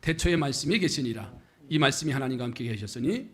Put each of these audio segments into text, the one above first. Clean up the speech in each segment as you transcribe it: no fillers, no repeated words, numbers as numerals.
태초에 말씀이 계시니라. 이 말씀이 하나님과 함께 계셨으니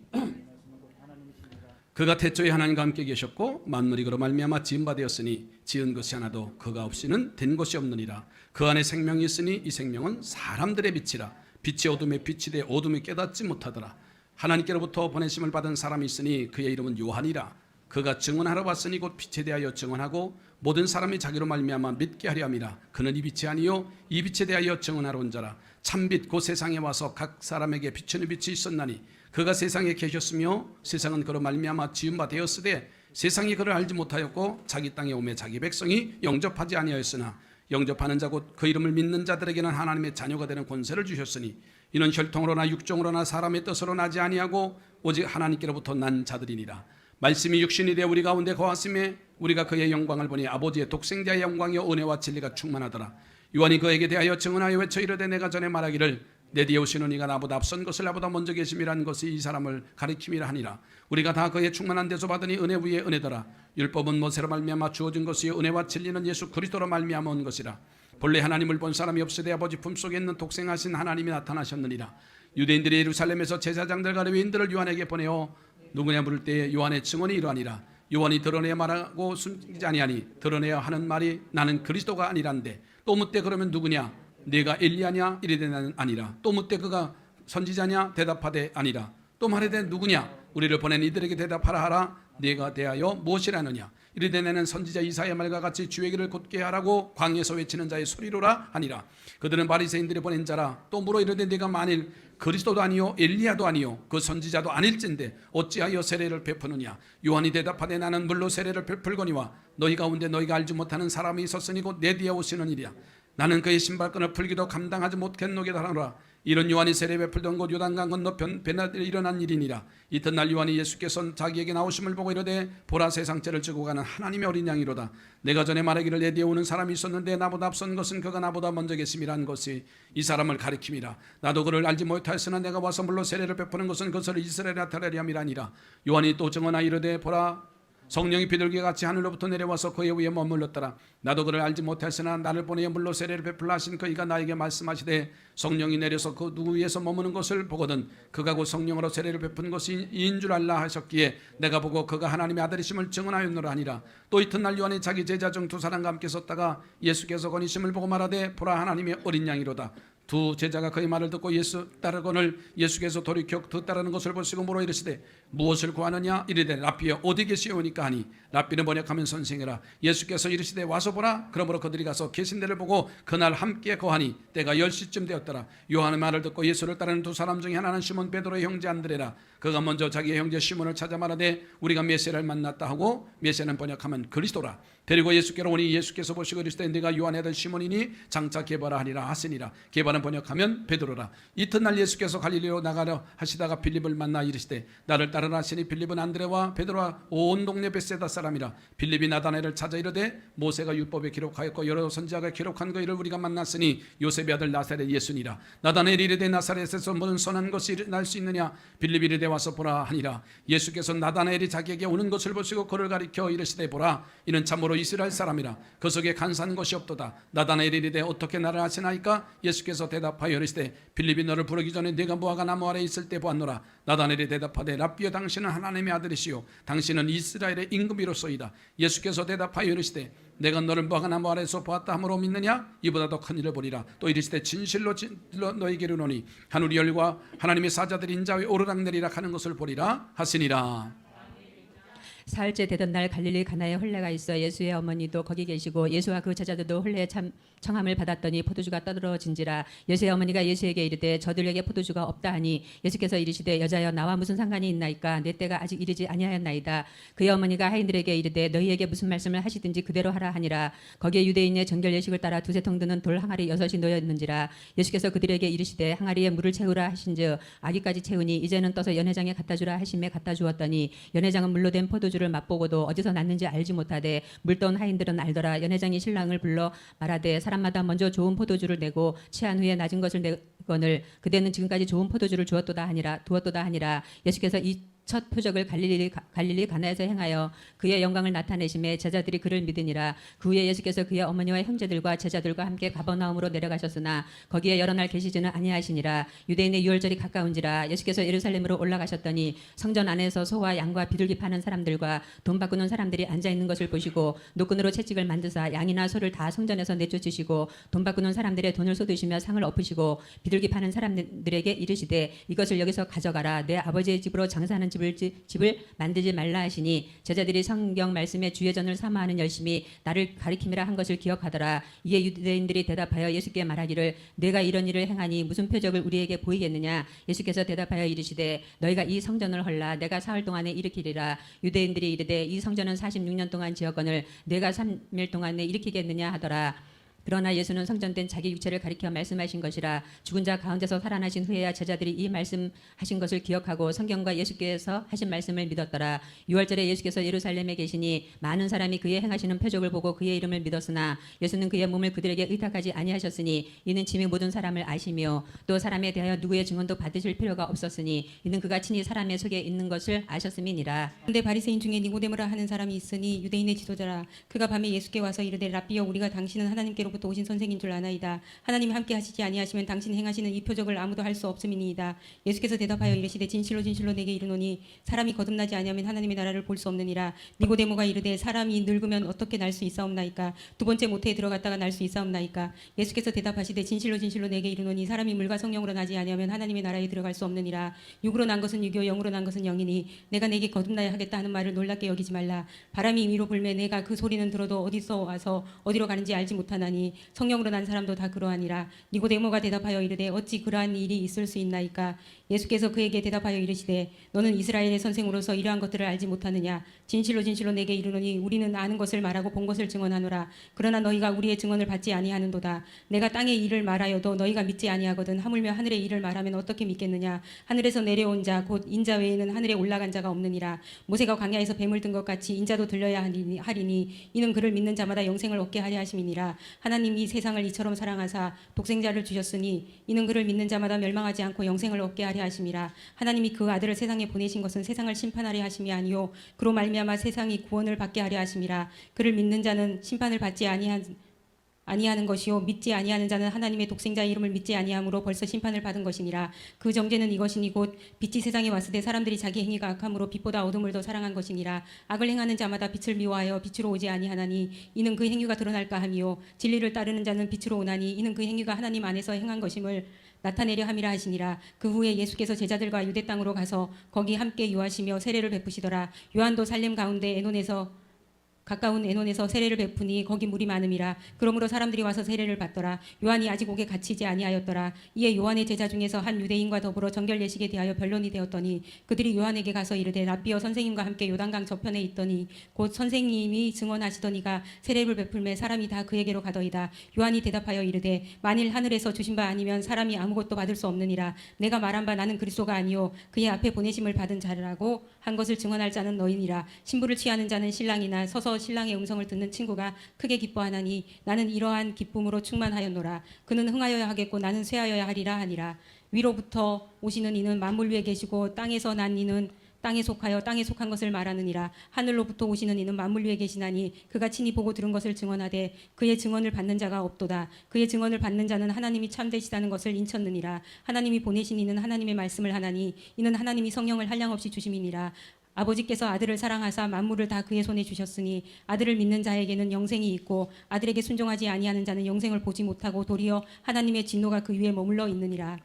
그가 태초에 하나님과 함께 계셨고 만물이 그로 말미암아 지은 바 되었으니 지은 것이 하나도 그가 없이는 된 것이 없느니라. 그 안에 생명이 있으니 이 생명은 사람들의 빛이라. 빛이 어둠에 빛이 되 어둠이 깨닫지 못하더라. 하나님께로부터 보내심을 받은 사람이 있으니 그의 이름은 요한이라. 그가 증언하러 왔으니 곧 빛에 대하여 증언하고 모든 사람이 자기로 말미암아 믿게 하려 함이라. 그는 이 빛이 아니요 이 빛에 대하여 증언하러 온 자라. 참빛 곧 세상에 와서 각 사람에게 비추는 빛이 있었나니 그가 세상에 계셨으며 세상은 그로 말미암아 지은 바 되었으되 세상이 그를 알지 못하였고 자기 땅에 오매 자기 백성이 영접하지 아니하였으나 영접하는 자 곧 그 이름을 믿는 자들에게는 하나님의 자녀가 되는 권세를 주셨으니 이는 혈통으로나 육종으로나 사람의 뜻으로 나지 아니하고 오직 하나님께로부터 난 자들이니라. 말씀이 육신이 되어 우리 가운데 거하심에 우리가 그의 영광을 보니 아버지의 독생자의 영광이요 은혜와 진리가 충만하더라. 요한이 그에게 대하여 증언하여 외쳐 이르되 내가 전에 말하기를 내 뒤에 오시는 이가 나보다 앞선 것을 나보다 먼저 계심이란 것이 이 사람을 가리킴이라 하니라. 우리가 다 그의 충만한 데서 받으니 은혜 위에 은혜더라. 율법은 모세로 말미암아 주어진 것이요 은혜와 진리는 예수 그리스도로 말미암아 온 것이라. 본래 하나님을 본 사람이 없으되 아버지 품속에 있는 독생하신 하나님이 나타나셨느니라. 유대인들이 예루살렘에서 제사장들과 레위인들을 요한에게 보내어 누구냐 물을 때에 요한의 증언이 이러하니라. 요한이 드러내야 말하고 숨기지 아니하니 드러내야 하는 말이 나는 그리스도가 아니란데 또 묻되 그러면 누구냐 네가 엘리야냐 이르되 나는 아니라. 또 묻되 그가 선지자냐 대답하되 아니라. 또 말하되 누구냐 우리를 보낸 이들에게 대답하라 하라. 네가 대하여 무엇이라느냐 이르되 나는 선지자 이사야의 말과 같이 주의 길을 곧게 하라고 광야에서 외치는 자의 소리로라 하니라. 그들은 바리새인들이 보낸 자라. 또 물어 이르되 네가 만일 그리스도도 아니요 엘리야도 아니요 그 선지자도 아닐진데 어찌하여 세례를 베푸느냐. 요한이 대답하되 나는 물로 세례를 베풀거니와 너희 가운데 너희가 알지 못하는 사람이 있었으니 곧 내 뒤에 오시는 이리야. 나는 그의 신발끈을 풀기도 감당하지 못겠노게다 하노라. 이런 요한이 세례 베풀던 곳 요단강 건너 베나들에 일어난 일이니라. 이튿날 요한이 예수께서 자기에게 나오심을 보고 이르되 보라 세상죄를 지고 가는 하나님의 어린 양이로다. 내가 전에 말하기를 내 뒤에 오는 사람이 있었는데 나보다 앞선 것은 그가 나보다 먼저 계심이란 것이 이 사람을 가리킴이라. 나도 그를 알지 못하였으나 내가 와서 물로 세례를 베푸는 것은 그것을 이스라엘에 나타내려 함이라니라. 요한이 또 증언하여 이르되 보라 성령이 비둘기 같이 하늘로부터 내려와서 그의 위에 머물렀더라. 나도 그를 알지 못했으나 나를 보내어 물로 세례를 베풀라 하신 그이가 나에게 말씀하시되 성령이 내려서 그 누구 위에서 머무는 것을 보거든 그가 곧 성령으로 세례를 베푼 것이 이인 줄 알라 하셨기에 내가 보고 그가 하나님의 아들이심을 증언하였노라 하니라. 또 이튿날 요한이 자기 제자 중 두 사람과 함께 섰다가 예수께서 건이심을 보고 말하되 보라 하나님의 어린 양이로다. 두 제자가 그의 말을 듣고 예수 따르거늘 예수께서 돌이켜 그 따르는 것을 보시고 물어 이르시되 무엇을 구하느냐 이르되 랍비여 어디 계시오니까 하니 랍비는 번역하면 선생이라. 예수께서 이르시되 와서 보라. 그러므로 그들이 가서 계신 데를 보고 그날 함께 거하니 때가 10시쯤 되었더라. 요한의 말을 듣고 예수를 따르는 두 사람 중에 하나는 시몬 베드로의 형제 안드레라. 그가 먼저 자기의 형제 시몬을 찾아 말하되 우리가 메시아를 만났다 하고 메시아는 번역하면 그리스도라. 데리고 예수께로 오니 예수께서 보시고 이르시되 네가 요한의 아들 시몬이니 장차 게바라 하리라 하시니라. 게바는 번역하면 베드로라. 이튿날 예수께서 갈릴리로 나가려 하시다가 빌립을 만나 이르시되 나를 따르라 하시니 빌립은 안드레와 베드로와 온 동네 베세다 사람이라. 빌립이 나다나엘을 찾아 이르되 모세가 율법에 기록하였고 여러 선지자가 기록한 그 일을 우리가 만났으니 요셉의 아들 나사렛 예수니라. 나다나엘이 이르되 나사렛에서 무슨 선한 것이 날 수 있느냐. 빌립이 이르되 와서 보라 하니라. 예수께서 나다나엘이 자기에게 오는 것을 보시고 그를 가리켜 이르시되 보라 이는 참으로 이스라엘 사람이라. 그 속에 간사한 것이 없도다. 나다나엘이 이르되 어떻게 나를 아시나이까. 예수께서 대답하여 이르시되 빌립이 너를 부르기 전에 네가 무화과 나무 아래 있을 때 보았노라. 나다나엘이 대답하되 랍비여 당신은 하나님의 아들이시요 당신은 이스라엘의 임금이로소이다. 예수께서 대답하여 이르시되 내가 너를 무화과 나무 아래에서 보았다 함으로 믿느냐. 이보다 더 큰 일을 보리라. 또 이르시되 진실로 너희에게 이르노니 하늘이 열과 하나님의 사자들이 인자 위에 오르락내리락 하는 것을 보리라 하시니라. 사흘째 되던 날 갈릴리 가나에 혼례가 있어 예수의 어머니도 거기 계시고 예수와 그 제자들도 혼례의 청함을 받았더니 포도주가 떠들어진지라. 예수의 어머니가 예수에게 이르되 저들에게 포도주가 없다 하니 예수께서 이르시되 여자여 나와 무슨 상관이 있나이까. 내 때가 아직 이르지 아니하였나이다. 그의 어머니가 하인들에게 이르되 너희에게 무슨 말씀을 하시든지 그대로 하라 하니라. 거기에 유대인의 정결 예식을 따라 두세 통 드는 돌 항아리 6이 놓였는지라. 예수께서 그들에게 이르시되 항아리에 물을 채우라 하신즉 아기까지 채우니 이제는 떠서 연회장에 갖다 주라 하심에 갖다 주었더니 연회장은 물로 된 포도주를 맛보고도 어디서 났는지 알지 못하되 물떠온 하인들은 알더라. 연회장이 신랑을 불러 말하되 사람마다 먼저 좋은 포도주를 내고 취한 후에 낮은 것을 내거늘 그대는 지금까지 좋은 포도주를 두었도다 하니라. 예수께서 첫 표적을 갈릴리 가나에서 행하여 그의 영광을 나타내심에 제자들이 그를 믿으니라. 그 후에 예수께서 그의 어머니와 형제들과 제자들과 함께 가버나움으로 내려가셨으나 거기에 여러 날 계시지는 아니하시니라. 유대인의 유월절이 가까운지라. 예수께서 예루살렘으로 올라가셨더니 성전 안에서 소와 양과 비둘기 파는 사람들과 돈 바꾸는 사람들이 앉아 있는 것을 보시고 노끈으로 채찍을 만드사 양이나 소를 다 성전에서 내쫓으시고 돈 바꾸는 사람들의 돈을 쏟으시며 상을 엎으시고 비둘기 파는 사람들에게 이르시되 이것을 여기서 가져가라. 내 아버지의 집으로 장사하는 집을 만들지 말라 하시니 제자들이 성경 말씀에 주의 전을 삼아하는 열심히 나를 가리킴이라 한 것을 기억하더라. 이에 유대인들이 대답하여 예수께 말하기를 내가 이런 일을 행하니 무슨 표적을 우리에게 보이겠느냐. 예수께서 대답하여 이르시되 너희가 이 성전을 헐라 내가 사흘 동안에 일으키리라. 유대인들이 이르되 이 성전은 46년 동안 지었거늘 내가 3일 동안에 일으키겠느냐 하더라. 그러나 예수는 성전된 자기 육체를 가리켜 말씀하신 것이라. 죽은 자 가운데서 살아나신 후에야 제자들이 이 말씀하신 것을 기억하고 성경과 예수께서 하신 말씀을 믿었더라. 6월절에 예수께서 예루살렘에 계시니 많은 사람이 그의 행하시는 표적을 보고 그의 이름을 믿었으나 예수는 그의 몸을 그들에게 의탁하지 아니하셨으니 이는 짐이 모든 사람을 아시며 또 사람에 대하여 누구의 증언도 받으실 필요가 없었으니 이는 그가 친히 사람의 속에 있는 것을 아셨음이니라. 근데 바리새인 중에 니고데모라 하는 사람이 있으니 유대인의 지도자라. 그가 밤에 예수께 와서 이르되 라삐여 우리가 당신은 하나님께로부터 오신 선생인 줄 아나이다. 하나님이 함께 하시지 아니하시면 당신 행하시는 이 표적을 아무도 할 수 없음이니이다. 예수께서 대답하여 이르시되 진실로 진실로 내게 이르노니 사람이 거듭나지 아니하면 하나님의 나라를 볼 수 없느니라. 니고데모가 이르되 사람이 늙으면 어떻게 날 수 있사옵나이까. 두 번째 모태에 들어갔다가 날 수 있사옵나이까. 예수께서 대답하시되 진실로 진실로 내게 이르노니 사람이 물과 성령으로 나지 아니하면 하나님의 나라에 들어갈 수 없느니라. 육으로 난 것은 육이요 영으로 난 것은 영이니 내가 내게 거듭나야 하겠다 하는 말을 놀랍게 여기지 말라. 바람이 위로 불매 내가 그 소리는 들어도 어디서 와서 어디로 가는지 알지 못하나니 성령으로 난 사람도 다 그러하니라. 니고데모가 대답하여 이르되 어찌 그러한 일이 있을 수 있나이까. 예수께서 그에게 대답하여 이르시되 너는 이스라엘의 선생으로서 이러한 것들을 알지 못하느냐. 진실로 진실로 내게 이르노니 우리는 아는 것을 말하고 본 것을 증언하노라. 그러나 너희가 우리의 증언을 받지 아니하는도다. 내가 땅의 일을 말하여도 너희가 믿지 아니하거든 하물며 하늘의 일을 말하면 어떻게 믿겠느냐. 하늘에서 내려온 자 곧 인자 외에는 하늘에 올라간 자가 없느니라. 모세가 광야에서 뱀을 든 것 같이 인자도 들려야 하리니 이는 그를 믿는 자마다 영생을 얻게 하려 하심이니라. 하나님이 세상을 이처럼 사랑하사 독생자를 주셨으니 이는 그를 믿는 자마다 멸망하지 않고 영생을 얻게 하려 하심이라. 하나님이 그 아들을 세상에 보내신 것은 세상을 심판하려 하심이 아니요 그로 말미암아 세상이 구원을 받게 하려 하심이라. 그를 믿는 자는 심판을 받지 아니하는 것이요 믿지 아니하는 자는 하나님의 독생자의 이름을 믿지 아니함으로 벌써 심판을 받은 것이니라. 그 정죄는 이것이니 곧 빛이 세상에 왔을 때 사람들이 자기 행위가 악함으로 빛보다 어둠을 더 사랑한 것이니라. 악을 행하는 자마다 빛을 미워하여 빛으로 오지 아니하나니 이는 그 행위가 드러날까 함이요 진리를 따르는 자는 빛으로 오나니 이는 그 행위가 하나님 안에서 행한 것임을 나타내려 함이라 하시니라. 그 후에 예수께서 제자들과 유대 땅으로 가서 거기 함께 유하시며 세례를 베푸시더라. 요한도 살렘 가운데 가까운 에논에서 세례를 베푸니 거기 물이 많음이라. 그러므로 사람들이 와서 세례를 받더라. 요한이 아직 옥에 갇히지 아니하였더라. 이에 요한의 제자 중에서 한 유대인과 더불어 정결 예식에 대하여 변론이 되었더니 그들이 요한에게 가서 이르되 라삐어 선생님과 함께 요단강 저편에 있더니 곧 선생님이 증언하시더니가 세례를 베풀매 사람이 다 그에게로 가더이다. 요한이 대답하여 이르되 만일 하늘에서 주신 바 아니면 사람이 아무것도 받을 수 없느니라. 내가 말한 바 나는 그리스도가 아니요 그의 앞에 보내심을 받은 자라고 한 것을 증언할 자는 너희니라. 신부를 취하는 자는 신랑이나 서서 신랑의 음성을 듣는 친구가 크게 기뻐하나니 나는 이러한 기쁨으로 충만하였노라. 그는 흥하여야 하겠고 나는 쇠하여야 하리라 하니라. 위로부터 오시는 이는 만물 위에 계시고 땅에서 난 이는 땅에 속하여 땅에 속한 것을 말하느니라. 하늘로부터 오시는 이는 만물 위에 계시나니 그가 친히 보고 들은 것을 증언하되 그의 증언을 받는 자가 없도다. 그의 증언을 받는 자는 하나님이 참되시다는 것을 인쳤느니라. 하나님이 보내신 이는 하나님의 말씀을 하나니 이는 하나님이 성령을 한량없이 주심이니라. 아버지께서 아들을 사랑하사 만물을 다 그의 손에 주셨으니 아들을 믿는 자에게는 영생이 있고 아들에게 순종하지 아니하는 자는 영생을 보지 못하고 도리어 하나님의 진노가 그 위에 머물러 있느니라.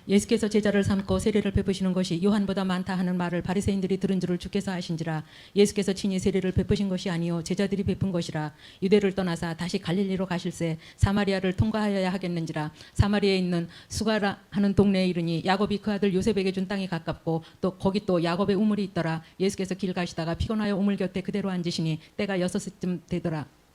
예수께서 제자를 삼고 세례를 베푸시는 것이 요한보다 많다 하는 말을 바리새인들이 들은 줄을 주께서 아신지라. 예수께서 친히 세례를 베푸신 것이 아니요 제자들이 베푼 것이라. 유대를 떠나사 다시 갈릴리로 가실새 사마리아를 통과하여야 하겠는지라. 사마리아에 있는 수가라 하는 동네에 이르니 야곱이 그 아들 요셉에게 준 땅이 가깝고 또 거기 또 야곱의 우물이 있더라. 예수께서 길 가시다가 피곤하여 우물 곁에 그대로 앉으시니 때가 6시쯤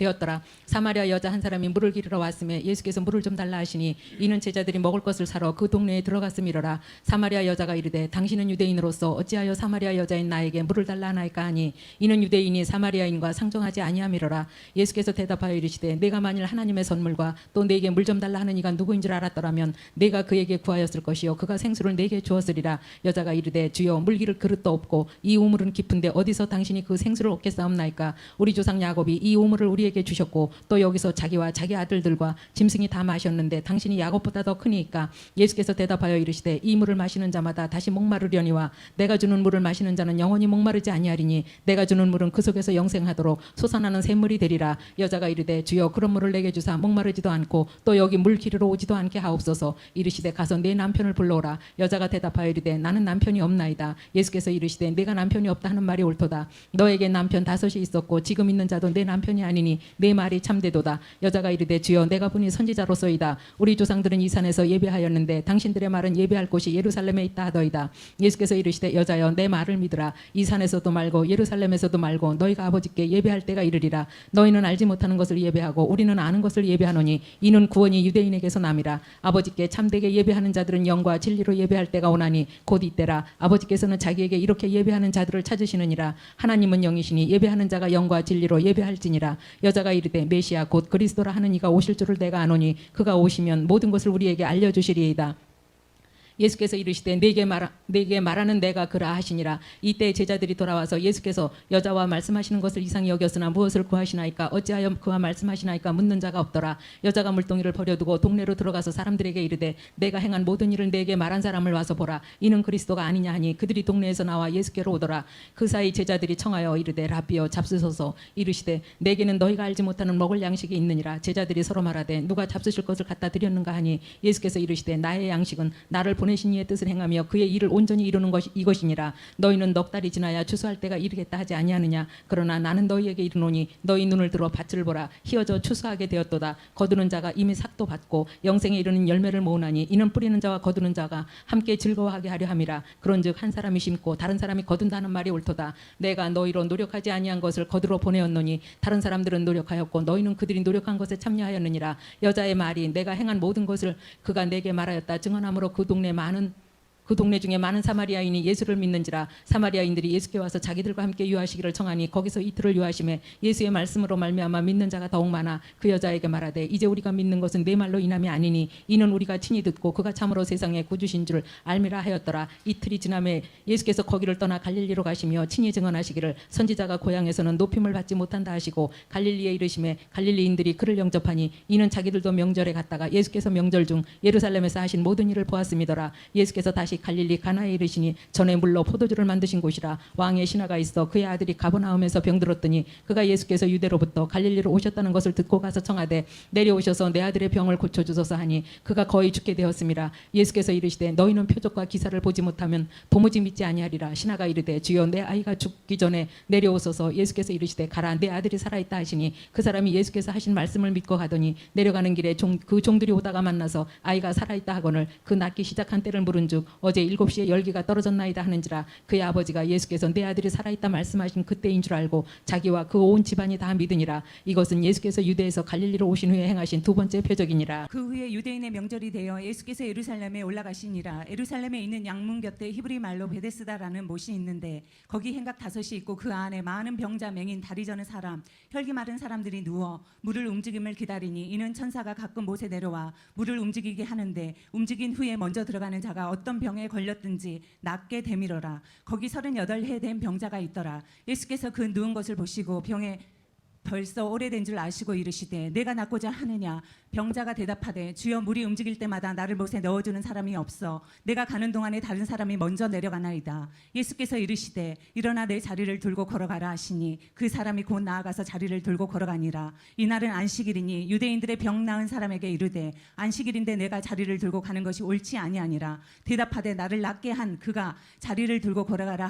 되었더라. 사마리아 여자 한 사람이 물을 기르러 왔음에 예수께서 물을 좀 달라 하시니 이는 제자들이 먹을 것을 사러 그 동네에 들어갔음이로라. 사마리아 여자가 이르되 당신은 유대인으로서 어찌하여 사마리아 여자인 나에게 물을 달라 하나이까 하니 이는 유대인이 사마리아인과 상종하지 아니함이로라. 예수께서 대답하여 이르시되 내가 만일 하나님의 선물과 또 내게 물 좀 달라 하는 이가 누구인 줄 알았더라면 내가 그에게 구하였을 것이요 그가 생수를 내게 주었으리라. 여자가 이르되 주여 물 기를 그릇도 없고 이 우물은 깊은데 어디서 당신이 그 생수를 얻겠사옵나이까. 우리 조상 야곱이 이 우물을 우리에게 주셨고 또 여기서 자기와 자기 아들들과 짐승이 다 마셨는데 당신이 야곱보다 더 크니까. 예수께서 대답하여 이르시되 이 물을 마시는 자마다 다시 목마르려니와 내가 주는 물을 마시는 자는 영원히 목마르지 아니하리니 내가 주는 물은 그 속에서 영생하도록 솟아나는 샘물이 되리라. 여자가 이르되 주여 그런 물을 내게 주사 목마르지도 않고 또 여기 물 기르러 오지도 않게 하옵소서. 이르시되 가서 내 남편을 불러오라. 여자가 대답하여 이르되 나는 남편이 없나이다. 예수께서 이르시되 내가 남편이 없다 하는 말이 옳도다. 너에게 남편 5이 있었고 지금 있는 자도 내 남편이 아니니 내 말이 참되도다. 여자가 이르되 주여 내가 보니 선지자로소이다. 우리 조상들은 이 산에서 예배하였는데 당신들의 말은 예배할 곳이 예루살렘에 있다 하더이다. 예수께서 이르시되 여자여 내 말을 믿으라. 이 산에서도 말고 예루살렘에서도 말고 너희가 아버지께 예배할 때가 이르리라. 너희는 알지 못하는 것을 예배하고 우리는 아는 것을 예배하노니 이는 구원이 유대인에게서 남이라. 아버지께 참되게 예배하는 자들은 영과 진리로 예배할 때가 오나니 곧 이때라. 아버지께서는 자기에게 이렇게 예배하는 자들을 찾으시느니라. 하나님은 영이시니 예배하는 자가 영과 진리로 예배할지니라. 여자가 이르되 메시아 곧 그리스도라 하는 이가 오실 줄을 내가 아노니 그가 오시면 모든 것을 우리에게 알려주시리이다. 예수께서 이르시되 내게 말하는 내가 그라 하시니라. 이때 제자들이 돌아와서 예수께서 여자와 말씀하시는 것을 이상히 여겼으나 무엇을 구하시나이까 어찌하여 그와 말씀하시나이까 묻는 자가 없더라. 여자가 물동이를 버려두고 동네로 들어가서 사람들에게 이르되 내가 행한 모든 일을 내게 말한 사람을 와서 보라. 이는 그리스도가 아니냐 하니 그들이 동네에서 나와 예수께로 오더라. 그 사이 제자들이 청하여 이르되 라비여 잡수소서. 이르시되 내게는 너희가 알지 못하는 먹을 양식이 있느니라. 제자들이 서로 말하되 누가 잡수실 것을 갖다 드렸는가 하니 예수께서 이르시되 나의 양식은 나를 보내신 이의 뜻을 행하며 그의 일을 온전히 이루는 것이 이것이니라. 너희는 넉 달이 지나야 추수할 때가 이르겠다 하지 아니하느냐. 그러나 나는 너희에게 이르노니 너희 눈을 들어 밭을 보라. 희어져 추수하게 되었도다. 거두는 자가 이미 삭도 받고 영생에 이르는 열매를 모으나니 이는 뿌리는 자와 거두는 자가 함께 즐거워하게 하려 함이라. 그런즉 한 사람이 심고 다른 사람이 거둔다는 말이 옳도다. 내가 너희로 노력하지 아니한 것을 거두러 보내었노니 다른 사람들은 노력하였고 너희는 그들이 노력한 것에 참여하였느니라. 여자의 말이 내가 행한 모든 것을 그가 내게 말하였다 증언하므로 그 동네 중에 많은 사마리아인이 예수를 믿는지라. 사마리아인들이 예수께 와서 자기들과 함께 유하시기를 청하니 거기서 이틀을 유하심에 예수의 말씀으로 말미암아 믿는 자가 더욱 많아 그 여자에게 말하되 이제 우리가 믿는 것은 내 말로 인함이 아니니 이는 우리가 친히 듣고 그가 참으로 세상의 구주신 줄 알미라 하였더라. 이틀이 지남에 예수께서 거기를 떠나 갈릴리로 가시며 친히 증언하시기를 선지자가 고향에서는 높임을 받지 못한다 하시고 갈릴리에 이르심에 갈릴리인들이 그를 영접하니 이는 자기들도 명절에 갔다가 예수께서 명절 중 예루살렘에서 하신 모든 일을 보았음이더라. 예수께서 다시 갈릴리 가나에 이르시니 전에 물로 포도주를 만드신 곳이라. 왕의 신하가 있어 그의 아들이 가버나움에서 병들었더니 그가 예수께서 유대로부터 갈릴리로 오셨다는 것을 듣고 가서 청하되 내려오셔서 내 아들의 병을 고쳐주소서 하니 그가 거의 죽게 되었음이라. 예수께서 이르시되 너희는 표적과 기사를 보지 못하면 도무지 믿지 아니하리라. 신하가 이르되 주여 내 아이가 죽기 전에 내려오소서. 예수께서 이르시되 가라 내 아들이 살아있다 하시니 그 사람이 예수께서 하신 말씀을 믿고 가더니 내려가는 길에 그 종들이 오다가 만나서 아이가 살아있다 하거늘 그 낫기 시작한 때를 물은즉 어제 7시에 열기가 떨어졌나이다 하는지라. 그의 아버지가 예수께서 내 아들이 살아있다 말씀하신 그때인 줄 알고 자기와 그 온 집안이 다 믿으니라. 이것은 예수께서 유대에서 갈릴리로 오신 후에 행하신 두 번째 표적이니라. 그 후에 유대인의 명절이 되어 예수께서 예루살렘에 올라가시니라. 예루살렘에 있는 양문 곁에 히브리 말로 베데스다라는 못이 있는데 거기 행각 5이 있고 그 안에 많은 병자 맹인 다리 저는 사람 혈기 마른 사람들이 누워 물을 움직임을 기다리니 이는 천사가 가끔 못에 내려와 물을 움직이게 하는데 움직인 후에 먼저 들어가는 자가 어떤 병에 걸렸든지 낫게 되밀어라. 거기 38해 된 병자가 있더라. 예수께서 그 누운 것을 보시고 병에 벌써 오래된 줄 아시고 이르시되 내가 낫고자 하느냐. 병자가 대답하되 주여 물이 움직일 때마다 나를 못에 넣어주는 사람이 없어 내가 가는 동안에 다른 사람이 먼저 내려가나이다. 예수께서 이르시되 일어나 내 자리를 들고 걸어가라 하시니 그 사람이 곧 나아가서 자리를 들고 걸어가니라. 이날은 안식일이니 유대인들의 병 나은 사람에게 이르되 안식일인데 내가 자리를 들고 가는 것이 옳지 아니하니라. 대답하되 나를 낫게 한 그가 자리를 들고 걸어가라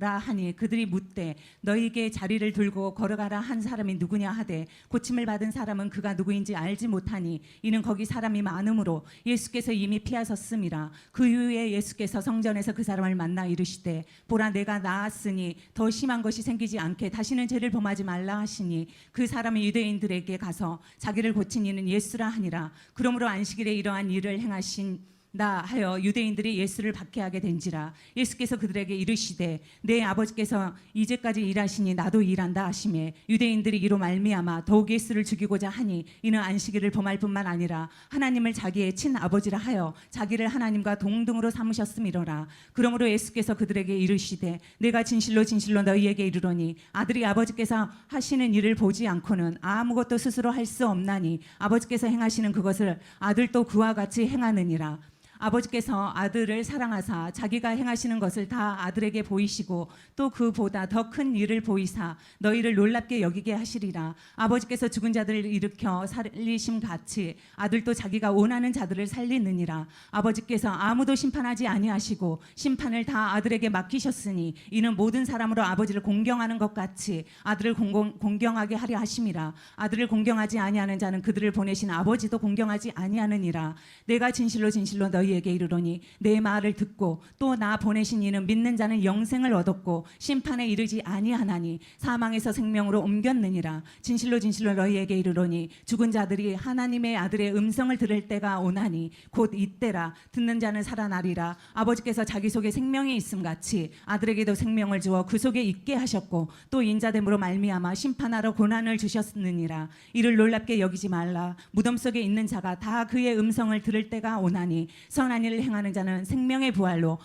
하니 그들이 묻되 너희에게 자리를 들고 걸어가라 한 사람이 누구냐 하되 고침을 받은 사람은 그가 누구인지 알지 못하니 이는 거기 사람이 많음으로 예수께서 이미 피하셨음이라. 그 이후에 예수께서 성전에서 그 사람을 만나 이르시되 보라 내가 나았으니 더 심한 것이 생기지 않게 다시는 죄를 범하지 말라 하시니 그 사람이 유대인들에게 가서 자기를 고친 이는 예수라 하니라. 그러므로 안식일에 이러한 일을 행하신 나 하여 유대인들이 예수를 박해하게 된지라. 예수께서 그들에게 이르시되 내 아버지께서 이제까지 일하시니 나도 일한다 하시매 유대인들이 이로 말미암아 더욱 예수를 죽이고자 하니 이는 안식일을 범할 뿐만 아니라 하나님을 자기의 친아버지라 하여 자기를 하나님과 동등으로 삼으셨음이로라. 그러므로 예수께서 그들에게 이르시되 내가 진실로 진실로 너희에게 이르노니 아들이 아버지께서 하시는 일을 보지 않고는 아무것도 스스로 할 수 없나니 아버지께서 행하시는 그것을 아들도 그와 같이 행하느니라. 아버지께서 아들을 사랑하사 자기가 행하시는 것을 다 아들에게 보이시고 또 그보다 더 큰 일을 보이사 너희를 놀랍게 여기게 하시리라. 아버지께서 죽은 자들을 일으켜 살리심 같이 아들도 자기가 원하는 자들을 살리느니라. 아버지께서 아무도 심판하지 아니하시고 심판을 다 아들에게 맡기셨으니 이는 모든 사람으로 아버지를 공경하는 것 같이 아들을 공경하게 하려 하심이라. 아들을 공경하지 아니하는 자는 그들을 보내신 아버지도 공경하지 아니하느니라. 내가 진실로 진실로 너희에게 이르노니 내 말을 듣고 또 나 보내신 이는 믿는 자는 영생을 얻었고 심판에 이르지 아니하나니 사망에서 생명으로 옮겼느니라. 진실로 진실로 너희에게 이르노니 죽은 자들이 하나님의 아들의 음성을 들을 때가 오나니 곧 이때라. 듣는 자는 살아나리라. 아버지께서 자기 속에 생명이 있음 같이 아들에게도 생명을 주어 그 속에 있게 하셨고 또 인자됨으로 말미암아 심판하러 고난을 주셨느니라. 이를 놀랍게 여기지 말라. 무덤 속에 있는 자가 다 그의 음성을 들을 때가 오나니 선한 일을 행하는 자는 생명의 부활로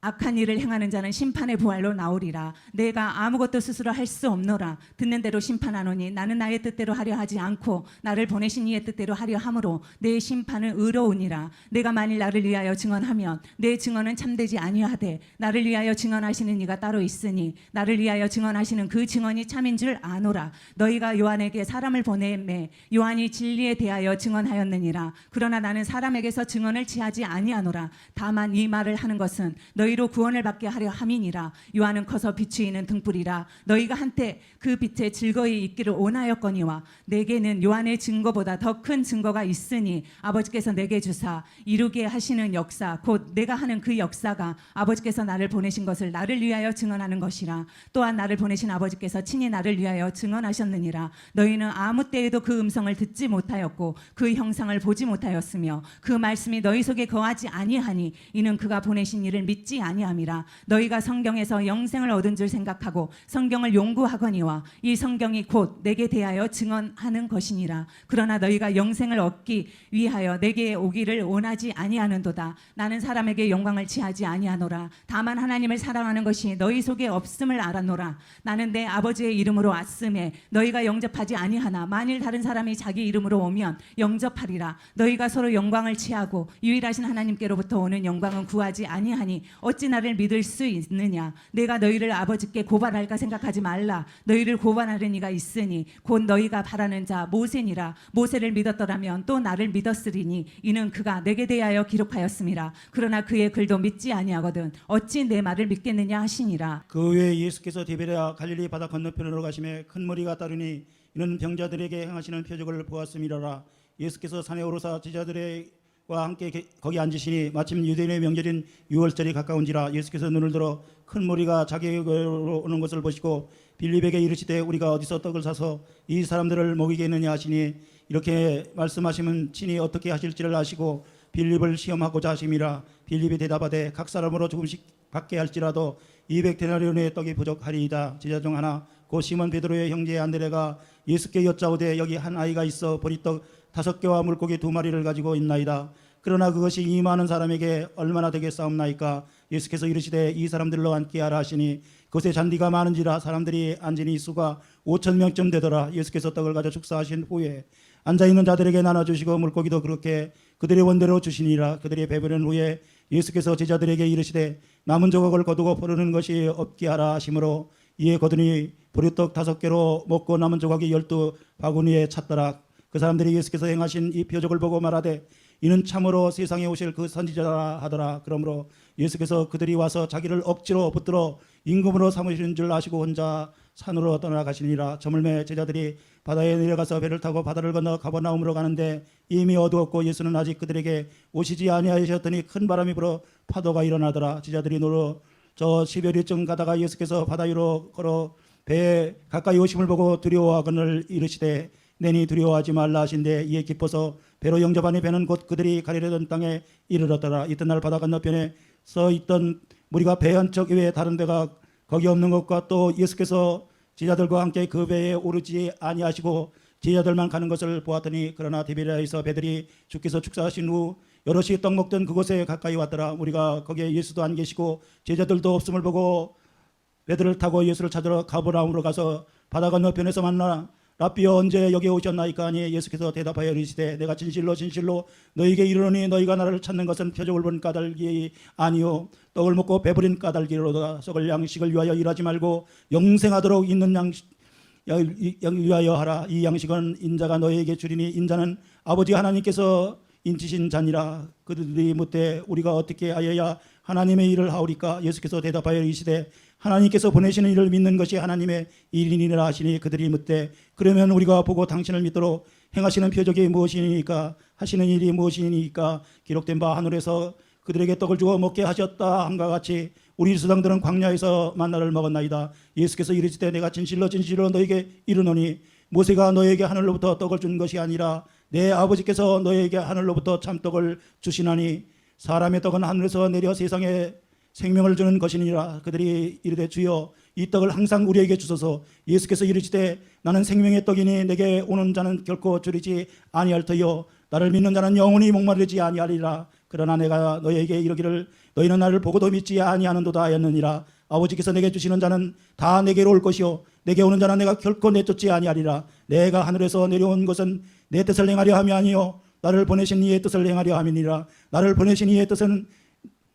악한 일을 행하는 자는 심판의 부활로 나오리라. 내가 아무것도 스스로 할 수 없노라. 듣는 대로 심판하노니 나는 나의 뜻대로 하려 하지 않고 나를 보내신 이의 뜻대로 하려 함으로 내 심판은 의로우니라. 내가 만일 나를 위하여 증언하면 내 증언은 참되지 아니하되 나를 위하여 증언하시는 이가 따로 있으니 나를 위하여 증언하시는 그 증언이 참인 줄 아노라. 너희가 요한에게 사람을 보내매 요한이 진리에 대하여 증언하였느니라. 그러나 나는 사람에게서 증언을 취하지 아니하노라. 다만 이 말을 하는 것은 너희로 구원을 받게 하려 함이니라. 요한은 커서 비추이는 등불이라. 너희가 한때 그 빛에 즐거이 있기를 원하였거니와 내게는 요한의 증거보다 더 큰 증거가 있으니 아버지께서 내게 주사 이루게 하시는 역사 곧 내가 하는 그 역사가 아버지께서 나를 보내신 것을 나를 위하여 증언하는 것이라. 또한 나를 보내신 아버지께서 친히 나를 위하여 증언하셨느니라. 너희는 아무 때에도 그 음성을 듣지 못하였고 그 형상을 보지 못하였으며 그 말씀이 너희 속에 거하지 아니하니 이는 그가 보내신 이를 믿지 아니함이라. 너희가 성경에서 영생을 얻은 줄 생각하고 성경을 용구하거니와 이 성경이 곧 내게 대하여 증언하는 것이니라. 그러나 너희가 영생을 얻기 위하여 내게 오기를 원하지 아니하는도다. 나는 사람에게 영광을 취하지 아니하노라. 다만 하나님을 사랑하는 것이 너희 속에 없음을 알았노라. 나는 내 아버지의 이름으로 왔음에 너희가 영접하지 아니하나 만일 다른 사람이 자기 이름으로 오면 영접하리라. 너희가 서로 영광을 취하고 유일하신 하나님께로부터 오는 영광은 구하지 아니하니 어찌 나를 믿을 수 있느냐. 내가 너희를 아버지께 고발할까 생각하지 말라. 너희를 고발하는 이가 있으니 곧 너희가 바라는 자 모세니라. 모세를 믿었더라면 또 나를 믿었으리니 이는 그가 내게 대하여 기록하였음이라. 그러나 그의 글도 믿지 아니하거든 어찌 내 말을 믿겠느냐 하시니라. 그 후에 예수께서 디베랴 갈릴리 바다 건너편으로 가심에 큰 무리가 따르니 이는 병자들에게 행하시는 표적을 보았음이로라. 예수께서 산에 오르사 제자들과 함께 거기 앉으시니 마침 유대인의 명절인 유월절이 가까운지라. 예수께서 눈을 들어 큰 무리가 자기에게로 오는 것을 보시고 빌립에게 이르시되 우리가 어디서 떡을 사서 이 사람들을 먹이겠느냐 하시니 이렇게 말씀하시면 친히 어떻게 하실지를 아시고 빌립을 시험하고자 하심이라. 빌립이 대답하되 각 사람으로 조금씩 받게 할지라도 200데나리온의 떡이 부족하리이다. 제자 중 하나 곧 시몬 베드로의 형제 안드레가 예수께 여짜오되 여기 한 아이가 있어 보리떡 5개와 물고기 2마리를 가지고 있나이다. 그러나 그것이 이 많은 사람에게 얼마나 되겠사옵나이까. 예수께서 이르시되 이 사람들로 앉게 하라 하시니 그곳에 잔디가 많은지라 사람들이 앉으니 수가 5,000명쯤 되더라. 예수께서 떡을 가져 축사하신 후에 앉아있는 자들에게 나눠주시고 물고기도 그렇게 그들의 원대로 주시니라. 그들이 배부른 후에 예수께서 제자들에게 이르시되 남은 조각을 거두고 버리는 것이 없게 하라 하시므로 이에 거두니 보리떡 5개로 먹고 남은 조각이 12바구니에 찼더라. 그 사람들이 예수께서 행하신 이 표적을 보고 말하되 이는 참으로 세상에 오실 그 선지자라 하더라. 그러므로 예수께서 그들이 와서 자기를 억지로 붙들어 임금으로 삼으시는 줄 아시고 혼자 산으로 떠나가시니라. 저물매 제자들이 바다에 내려가서 배를 타고 바다를 건너 가버나움으로 가는데 이미 어두웠고 예수는 아직 그들에게 오시지 아니하셨더니 큰 바람이 불어 파도가 일어나더라. 제자들이 노로 저 10여리쯤 가다가 예수께서 바다 위로 걸어 배에 가까이 오심을 보고 두려워하거늘 이르시되 내니 두려워하지 말라 하신데 이에 기뻐서 배로 영접하니 배는 곧 그들이 가리려던 땅에 이르렀더라. 이튿날 바다 건너편에 서 있던 무리가 배 한척 외에 다른 배가 거기 없는 것과 또 예수께서 제자들과 함께 그 배에 오르지 아니하시고 제자들만 가는 것을 보았더니 그러나 디베랴에서 배들이 주께서 축사하신 후 여럿이 떡 먹던 그곳에 가까이 왔더라. 우리가 거기에 예수도 안 계시고 제자들도 없음을 보고 배들을 타고 예수를 찾으러 가버나움으로 가서 바다 건너편에서 만나 라삐어 언제 여기 오셨나이까 하니 예수께서 대답하여 이르시되 내가 진실로 진실로 너희에게 이르노니 너희가 나를 찾는 것은 표적을 본 까닭이 아니요 떡을 먹고 배부린 까닭이로다. 썩을 양식을 위하여 일하지 말고 영생하도록 있는 양식 위하여 하라. 이 양식은 인자가 너희에게 주리니 인자는 아버지 하나님께서 인치신 자니라. 그들이 묻되 우리가 어떻게 하여야 하나님의 일을 하오리까? 예수께서 대답하여 이르시되 하나님께서 보내시는 일을 믿는 것이 하나님의 일이니라 하시니 그들이 묻되 그러면 우리가 보고 당신을 믿도록 행하시는 표적이 무엇이니까 하시는 일이 무엇이니까? 기록된 바 하늘에서 그들에게 떡을 주어 먹게 하셨다 함과 같이 우리 조상들은 광야에서 만나를 먹었나이다. 예수께서 이르시되 내가 진실로 진실로 너에게 이르노니 모세가 너에게 하늘로부터 떡을 준 것이 아니라 내 아버지께서 너에게 하늘로부터 참떡을 주시나니 사람의 떡은 하늘에서 내려 세상에 생명을 주는 것이니라. 그들이 이르되 주여 이 떡을 항상 우리에게 주소서. 예수께서 이르시되 나는 생명의 떡이니 내게 오는 자는 결코 줄이지 아니할 터이요 나를 믿는 자는 영원히 목마르지 아니하리라. 그러나 내가 너희에게 이르기를 너희는 나를 보고도 믿지 아니하는도다 하였느니라. 아버지께서 내게 주시는 자는 다 내게로 올 것이요 내게 오는 자는 내가 결코 내쫓지 아니하리라. 내가 하늘에서 내려온 것은 내 뜻을 행하려 함이 아니요 나를 보내신 이의 뜻을 행하려 함이니라. 나를 보내신 이의 뜻은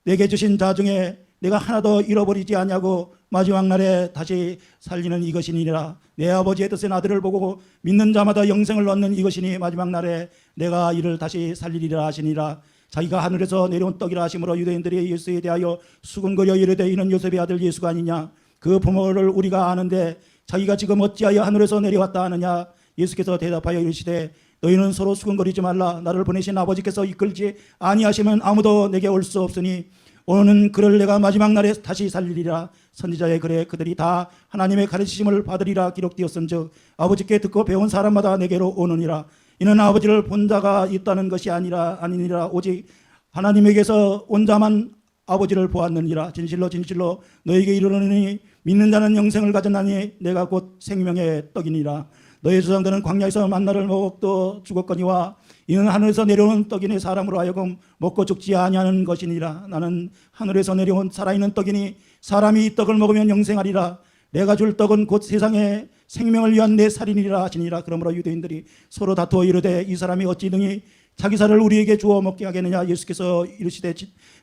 내게 주신 자 중에 내가 하나도 잃어버리지 아니하고 마지막 날에 다시 살리는 이것이니라. 내 아버지의 뜻은 아들을 보고 믿는 자마다 영생을 얻는 이것이니 마지막 날에 내가 이를 다시 살리리라 하시니라. 자기가 하늘에서 내려온 떡이라 하심으로 유대인들이 예수에 대하여 수군거려 이르되 이는 요셉의 아들 예수가 아니냐. 그 부모를 우리가 아는데 자기가 지금 어찌하여 하늘에서 내려왔다 하느냐. 예수께서 대답하여 이르시되 너희는 서로 수군거리지 말라. 나를 보내신 아버지께서 이끌지 아니하시면 아무도 내게 올 수 없으니 오는 그를 내가 마지막 날에 다시 살리리라. 선지자의 글에 그들이 다 하나님의 가르치심을 받으리라 기록되었은즉 아버지께 듣고 배운 사람마다 내게로 오느니라. 이는 아버지를 본 자가 있다는 것이 아니니라 오직 하나님에게서 온 자만 아버지를 보았느니라. 진실로 진실로 너에게 이르노니 믿는 자는 영생을 가졌나니 내가 곧 생명의 떡이니라. 너희 조상들은 광야에서 만나를 먹고 죽었거니와 이는 하늘에서 내려온 떡이니 사람으로 하여금 먹고 죽지 아니하는 것이니라. 나는 하늘에서 내려온 살아있는 떡이니 사람이 이 떡을 먹으면 영생하리라. 내가 줄 떡은 곧 세상의 생명을 위한 내 살이니라 하시니라. 그러므로 유대인들이 서로 다투어 이르되 이 사람이 어찌 능히 자기 살을 우리에게 주어 먹게 하겠느냐. 예수께서 이르시되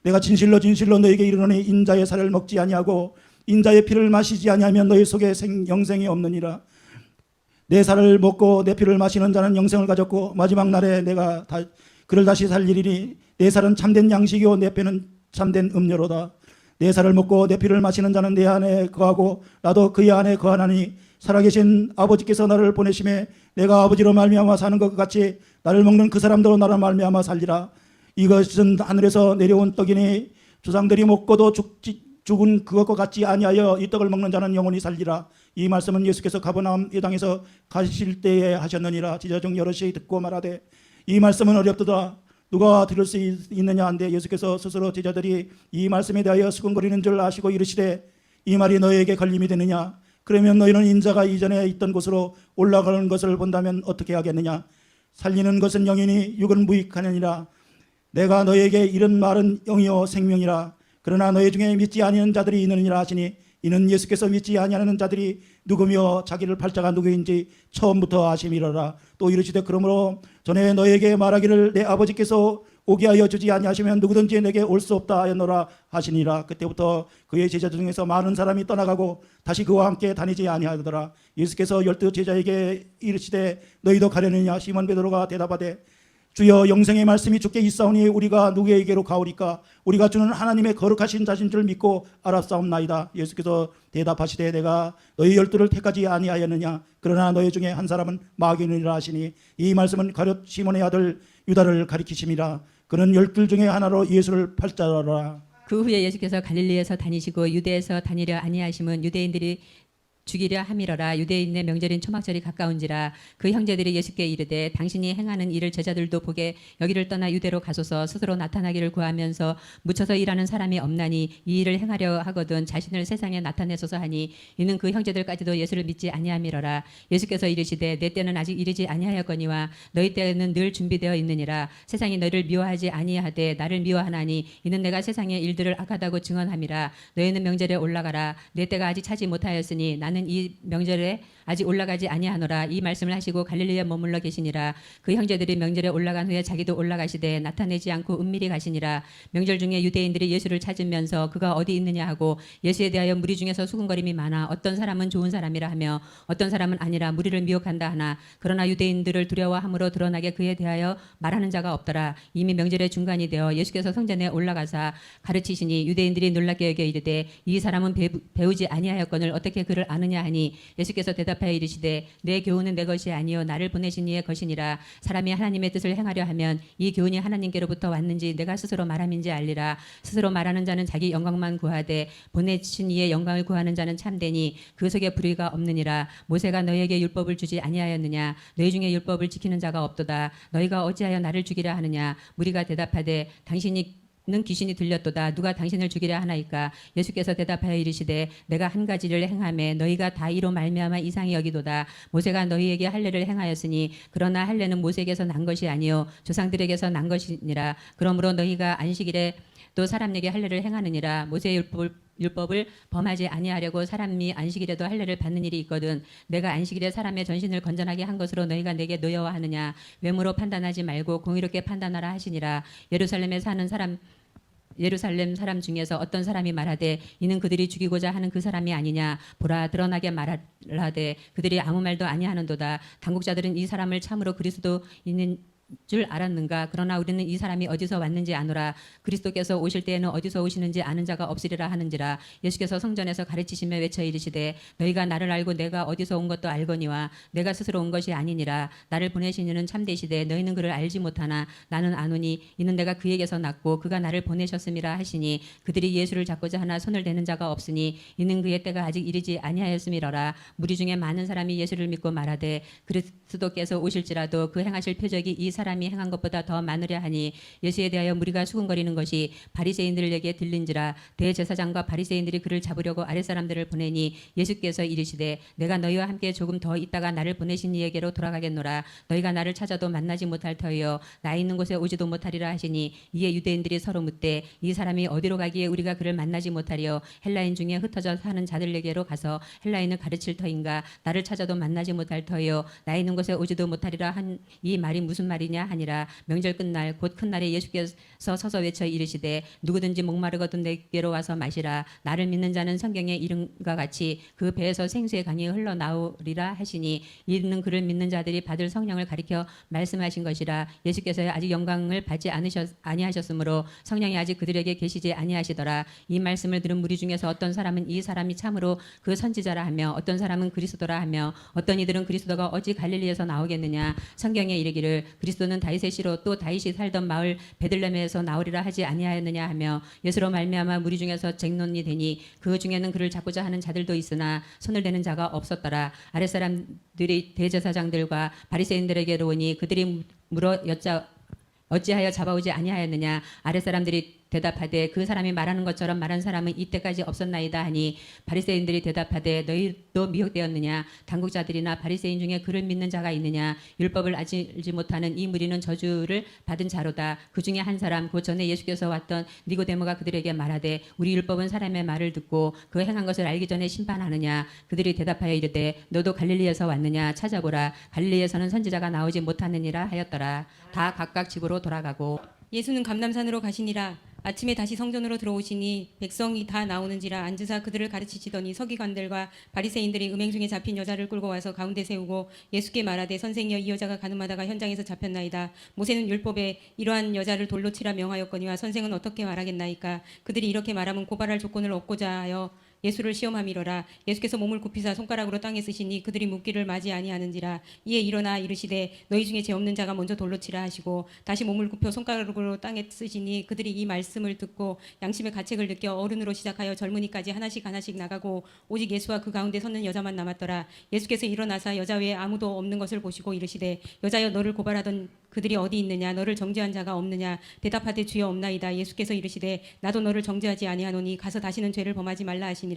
내가 진실로 진실로 너에게 이르노니 인자의 살을 먹지 아니하고 인자의 피를 마시지 아니하면 너희 속에 영생이 없느니라. 내 살을 먹고 내 피를 마시는 자는 영생을 가졌고 마지막 날에 내가 그를 다시 살리리니 내 살은 참된 양식이요 내 피는 참된 음료로다. 내 살을 먹고 내 피를 마시는 자는 내 안에 거하고 나도 그의 안에 거하나니 살아계신 아버지께서 나를 보내심에 내가 아버지로 말미암아 사는 것 같이 나를 먹는 그 사람도 나로 말미암아 살리라. 이것은 하늘에서 내려온 떡이니 조상들이 먹고도 죽은 그것과 같지 아니하여 이 떡을 먹는 자는 영원히 살리라. 이 말씀은 예수께서 가버나움 이 땅에서 가실 때에 하셨느니라. 제자 중 여럿이 듣고 말하되 이 말씀은 어렵도다. 누가 들을 수 있느냐 한데 예수께서 스스로 제자들이 이 말씀에 대하여 수군거리는 줄 아시고 이르시되 이 말이 너희에게 걸림이 되느냐. 그러면 너희는 인자가 이전에 있던 곳으로 올라가는 것을 본다면 어떻게 하겠느냐. 살리는 것은 영이니 육은 무익하느니라. 내가 너희에게 이런 말은 영이요 생명이라. 그러나 너희 중에 믿지 아니하는 자들이 있느니라 하시니 이는 예수께서 믿지 아니하는 자들이 누구며 자기를 팔자가 누구인지 처음부터 아심이로라. 또 이르시되 그러므로 전에 너에게 말하기를 내 아버지께서 오게 하여 주지 아니하시면 누구든지 내게 올 수 없다 하였노라 하시니라. 그때부터 그의 제자 중에서 많은 사람이 떠나가고 다시 그와 함께 다니지 아니하더라. 예수께서 12 제자에게 이르시되 너희도 가려느냐. 시몬 베드로가 대답하되 주여 영생의 말씀이 주께 있사오니 우리가 누구에게로 가오리까? 우리가 주는 하나님의 거룩하신 자신 줄 믿고 알았사옵나이다. 예수께서 대답하시되 내가 너희 12를 택하지 아니하였느냐? 그러나 너희 중에 한 사람은 마귀니라 하시니 이 말씀은 가룟 시몬의 아들 유다를 가리키심이라. 그는 12 중에 하나로 예수를 팔자라. 그 후에 예수께서 갈릴리에서 다니시고 유대에서 다니려 아니하심은 유대인들이 죽이려 함이러라. 유대인의 명절인 초막절이 가까운지라. 그 형제들이 예수께 이르되 당신이 행하는 일을 제자들도 보게 여기를 떠나 유대로 가소서. 스스로 나타나기를 구하면서 묻혀서 일하는 사람이 없나니 이 일을 행하려 하거든 자신을 세상에 나타내소서 하니 이는 그 형제들까지도 예수를 믿지 아니함이러라. 예수께서 이르시되 내 때는 아직 이르지 아니하였거니와 너희 때는 늘 준비되어 있느니라. 세상이 너희를 미워하지 아니하되 나를 미워하나니 이는 내가 세상의 일들을 악하다고 증언함이라. 너희는 명절에 올라가라. 내 때가 아직 차지 못하였으니 나는 이 명절에 아직 올라가지 아니하노라. 이 말씀을 하시고 갈릴리에 머물러 계시니라. 그 형제들이 명절에 올라간 후에 자기도 올라가시되 나타내지 않고 은밀히 가시니라. 명절 중에 유대인들이 예수를 찾으면서 그가 어디 있느냐 하고 예수에 대하여 무리 중에서 수군거림이 많아 어떤 사람은 좋은 사람이라 하며 어떤 사람은 아니라 무리를 미혹한다 하나 그러나 유대인들을 두려워함으로 드러나게 그에 대하여 말하는 자가 없더라. 이미 명절의 중간이 되어 예수께서 성전에 올라가사 가르치시니 유대인들이 놀랍게 여겨 이르되 이 사람은 배우지 아니하였거늘 어떻게 그를 아느냐 하니 예수께서 대답하여 이르시되 내 교훈은 내 것이 아니요 나를 보내신 이의 것이니라. 사람이 하나님의 뜻을 행하려 하면 이 교훈이 하나님께로부터 왔는지 내가 스스로 말함인지 알리라. 스스로 말하는 자는 자기 영광만 구하되 보내신 이의 영광을 구하는 자는 참되니 그 속에 불의가 없느니라. 모세가 너희에게 율법을 주지 아니하였느냐? 너희 중에 율법을 지키는 자가 없도다. 너희가 어찌하여 나를 죽이려 하느냐? 무리가 대답하되 당신이 는 귀신이 들렸도다. 누가 당신을 죽이려 하나이까? 예수께서 대답하여 이르시되 내가 한 가지를 행하매 너희가 다 이로 말미암아 이상히 여기도다. 모세가 너희에게 할례를 행하였으니 그러나 할례는 모세에게서 난 것이 아니요 조상들에게서 난 것이니라. 그러므로 너희가 안식일에 또 사람에게 할례를 행하느니라. 모세의 율법을 범하지 아니하려고 사람이 안식일에도 할례를 받는 일이 있거든. 내가 안식일에 사람의 전신을 건전하게 한 것으로 너희가 내게 노여워하느냐? 외모로 판단하지 말고 공의롭게 판단하라 하시니라. 예루살렘 사람 중에서 어떤 사람이 말하되 이는 그들이 죽이고자 하는 그 사람이 아니냐? 보라 드러나게 말하되 그들이 아무 말도 아니하는도다. 당국자들은 이 사람을 참으로 그리스도인인 줄 알았는가? 그러나 우리는 이 사람이 어디서 왔는지 아노라. 그리스도께서 오실 때에는 어디서 오시는지 아는 자가 없으리라 하는지라. 예수께서 성전에서 가르치시며 외쳐 이르시되 너희가 나를 알고 내가 어디서 온 것도 알거니와 내가 스스로 온 것이 아니니라. 나를 보내신 이는 참되시되 너희는 그를 알지 못하나 나는 아노니 이는 내가 그에게서 났고 그가 나를 보내셨음이라 하시니 그들이 예수를 잡고자 하나 손을 대는 자가 없으니 이는 그의 때가 아직 이르지 아니하였음이로라. 무리 중에 많은 사람이 예수를 믿고 말하되 그리스도께서 오실지라도 그 행하실 표적이 이 사람이 행한 것보다 더 많으려 하니 예수에 대하여 무리가 수군거리는 것이 바리새인들에게 들린지라. 대제사장과 바리새인들이 그를 잡으려고 아랫사람들을 보내니 예수께서 이르시되 내가 너희와 함께 조금 더 있다가 나를 보내신 이에게로 돌아가겠노라. 너희가 나를 찾아도 만나지 못할 터이요 나 있는 곳에 오지도 못하리라 하시니 이에 유대인들이 서로 묻되 이 사람이 어디로 가기에 우리가 그를 만나지 못하리요? 헬라인 중에 흩어져 사는 자들에게로 가서 헬라인을 가르칠 터인가? 나를 찾아도 만나지 못할 터이요 나 있는 곳에 오지도 못하리라 한 이 말이 무슨 말이냐 하니라. 명절 끝날 곧 큰 날에 예수께서 서서 외쳐 이르시되 누구든지 목마르거든 내게로 와서 마시라. 나를 믿는 자는 성경에 이름과 같이 그 배에서 생수의 강이 흘러나오리라 하시니 이는 그를 믿는 자들이 받을 성령을 가리켜 말씀하신 것이라. 예수께서 아직 영광을 받지 아니하셨으므로 성령이 아직 그들에게 계시지 아니하시더라. 이 말씀을 들은 무리 중에서 어떤 사람은 이 사람이 참으로 그 선지자라 하며 어떤 사람은 그리스도라 하며 어떤 이들은 그리스도가 어찌 갈릴리에서 나오겠느냐? 성경에 이르기를 그리스도는 다윗의 씨로 또 다윗이 살던 마을 베들레헴에서 나오리라 하지 아니하였느냐 하며 예수로 말미암아 무리 중에서 쟁론이 되니 그 중에는 그를 잡고자 하는 자들도 있으나 손을 대는 자가 없었더라. 아랫사람들이 대제사장들과 바리새인들에게로 오니 그들이 물어 어찌하여 잡아오지 아니하였느냐? 아랫사람들이 대답하되 그 사람이 말하는 것처럼 말한 사람은 이때까지 없었나이다 하니 바리새인들이 대답하되 너희도 미혹되었느냐? 당국자들이나 바리새인 중에 그를 믿는 자가 있느냐? 율법을 알지 못하는 이 무리는 저주를 받은 자로다. 그 중에 한 사람 곧 전에 예수께서 왔던 니고데모가 그들에게 말하되 우리 율법은 사람의 말을 듣고 그 행한 것을 알기 전에 심판하느냐? 그들이 대답하여 이르되 너도 갈릴리에서 왔느냐? 찾아보라. 갈릴리에서는 선지자가 나오지 못하느니라 하였더라. 다 각각 집으로 돌아가고 예수는 감람산으로 가시니라. 아침에 다시 성전으로 들어오시니 백성이 다 나오는지라 앉으사 그들을 가르치시더니 서기관들과 바리새인들이 음행 중에 잡힌 여자를 끌고 와서 가운데 세우고 예수께 말하되 선생이여 이 여자가 가늠하다가 현장에서 잡혔나이다. 모세는 율법에 이러한 여자를 돌로 치라 명하였거니와 선생은 어떻게 말하겠나이까. 그들이 이렇게 말하면 고발할 조건을 얻고자 하여 예수를 시험함이로라. 예수께서 몸을 굽히사 손가락으로 땅에 쓰시니 그들이 묻기를 맞이 아니하는지라. 이에 일어나 이르시되 너희 중에 죄 없는 자가 먼저 돌로 치라 하시고 다시 몸을 굽혀 손가락으로 땅에 쓰시니 그들이 이 말씀을 듣고 양심의 가책을 느껴 어른으로 시작하여 젊은이까지 하나씩 나가고 오직 예수와 그 가운데 섰는 여자만 남았더라. 예수께서 일어나사 여자 외에 아무도 없는 것을 보시고 이르시되 여자여 너를 고발하던 그들이 어디 있느냐 너를 정죄한 자가 없느냐. 대답하되 주여 없나이다. 예수께서 이르시되 나도 너를 정죄하지 아니하노니 가서 다시는 죄를 범하지 말라 하시니라.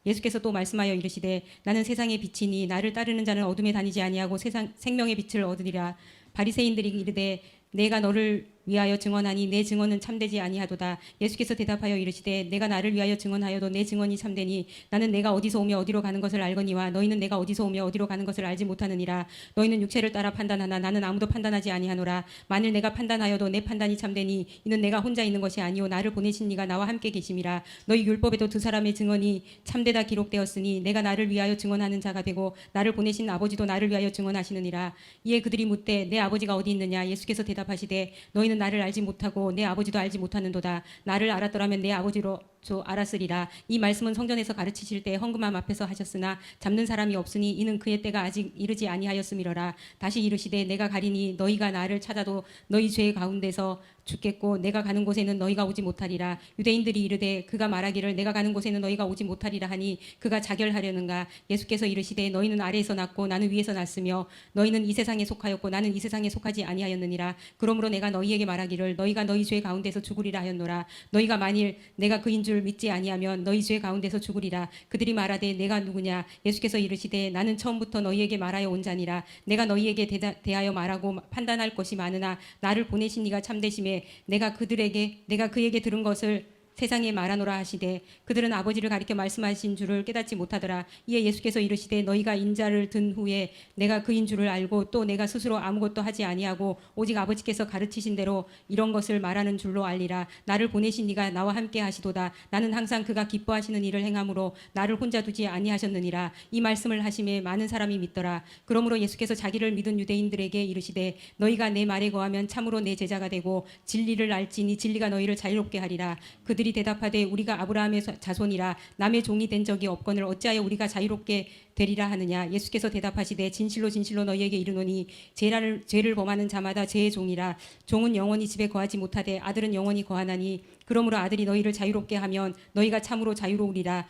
예수께서 또 말씀하여 이르시되 나는 세상의 빛이니 나를 따르는 자는 어둠에 다니지 아니하고 세상 생명의 빛을 얻으리라. 바리새인들이 이르되 내가 너를 위하여 증언하니 내 증언은 참되지 아니하도다. 예수께서 대답하여 이르시되 내가 나를 위하여 증언하여도 내 증언이 참되니 나는 내가 어디서 오며 어디로 가는 것을 알거니와 너희는 내가 어디서 오며 어디로 가는 것을 알지 못하느니라. 너희는 육체를 따라 판단하나 나는 아무도 판단하지 아니하노라. 만일 내가 판단하여도 내 판단이 참되니 이는 내가 혼자 있는 것이 아니오 나를 보내신 이가 나와 함께 계심이라. 너희 율법에도 두 사람의 증언이 참되다 기록되었으니 내가 나를 위하여 증언하는 자가 되고 나를 보내신 아버지도 나를 위하여 증언하시느니라. 이에 그들이 묻되 내 아버지가 어디 있느냐. 예수께서 대답하시되 너희는 나를 알지 못하고 내 아버지도 알지 못하는도다. 나를 알았더라면 내 아버지로 알았으리라. 이 말씀은 성전에서 가르치실 때 헌금함 앞에서 하셨으나 잡는 사람이 없으니 이는 그의 때가 아직 이르지 아니하였음이로라. 다시 이르시되 내가 가리니 너희가 나를 찾아도 너희 죄 가운데서 죽겠고 내가 가는 곳에는 너희가 오지 못하리라. 유대인들이 이르되 그가 말하기를 내가 가는 곳에는 너희가 오지 못하리라 하니 그가 자결하려는가. 예수께서 이르시되 너희는 아래에서 났고 나는 위에서 났으며 너희는 이 세상에 속하였고 나는 이 세상에 속하지 아니하였느니라. 그러므로 내가 너희에게 말하기를 너희가 너희 죄 가운데서 죽으리라 하였노라. 너희가 만일 내가 그인 줄 믿지 아니하면 너희 죄 가운데서 죽으리라. 그들이 말하되 내가 누구냐. 예수께서 이르시되 나는 처음부터 너희에게 말하여 온 자니라. 내가 너희에게 대하여 말하고 판단할 것이 많으나 나를 보내신 이가 참되심에 내가 그에게 들은 것을 세상에 말하노라 하시되 그들은 아버지를 가리켜 말씀하신 줄을 깨닫지 못하더라. 이에 예수께서 이르시되 너희가 인자를 든 후에 내가 그인 줄을 알고 또 내가 스스로 아무것도 하지 아니하고 오직 아버지께서 가르치신 대로 이런 것을 말하는 줄로 알리라. 나를 보내신 이가 나와 함께 하시도다. 나는 항상 그가 기뻐하시는 일을 행함으로 나를 혼자 두지 아니하셨느니라. 이 말씀을 하심에 많은 사람이 믿더라. 그러므로 예수께서 자기를 믿은 유대인들에게 이르시되 너희가 내 말에 거하면 참으로 내 제자가 되고 진리를 알지니 진리가 너희를 자유롭게 하리라. 그들이 대답하되 우리가 아브라함의 자손이라 남의 종이 된 적이 없거늘 어찌하여 우리가 자유롭게 되리라 하느냐. 예수께서 대답하시되 진실로 진실로 너희에게 이르노니 죄를 범하는 자마다 죄의 종이라. 종은 영원히 집에 거하지 못하되 아들은 영원히 거하나니 그러므로 아들이 너희를 자유롭게 하면 너희가 참으로 자유로우리라.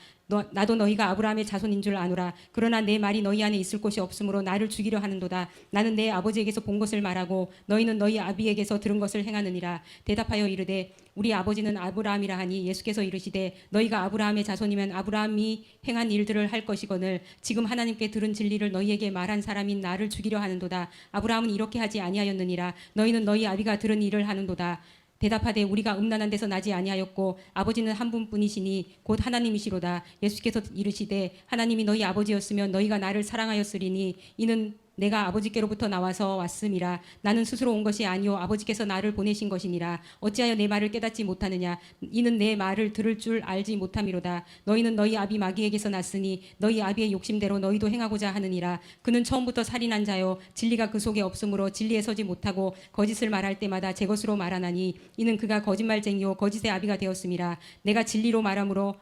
나도 너희가 아브라함의 자손인 줄 아노라. 그러나 내 말이 너희 안에 있을 곳이 없으므로 나를 죽이려 하는도다. 나는 내 아버지에게서 본 것을 말하고 너희는 너희 아비에게서 들은 것을 행하느니라. 대답하여 이르되 우리 아버지는 아브라함이라 하니 예수께서 이르시되 너희가 아브라함의 자손이면 아브라함이 행한 일들을 할 것이거늘 지금 하나님께 들은 진리를 너희에게 말한 사람인 나를 죽이려 하는도다. 아브라함은 이렇게 하지 아니하였느니라. 너희는 너희 아비가 들은 일을 하는도다. 대답하되 우리가 음란한 데서 나지 아니하였고 아버지는 한 분뿐이시니 곧 하나님이시로다. 예수께서 이르시되 하나님이 너희 아버지였으면 너희가 나를 사랑하였으리니 이는 내가 아버지께로부터 나와서 왔음이라. 나는 스스로 온 것이 아니요 아버지께서 나를 보내신 것이니라. 어찌하여 내 말을 깨닫지 못하느냐. 이는 내 말을 들을 줄 알지 못함이로다. 너희는 너희 아비 마귀에게서 났으니 너희 아비의 욕심대로 너희도 행하고자 하느니라. 그는 처음부터 살인한 자요 진리가 그 속에 없으므로 진리에 서지 못하고 거짓을 말할 때마다 제 것으로 말하나니 이는 그가 거짓말쟁이요 거짓의 아비가 되었음이라. 내가 진리로 말하므로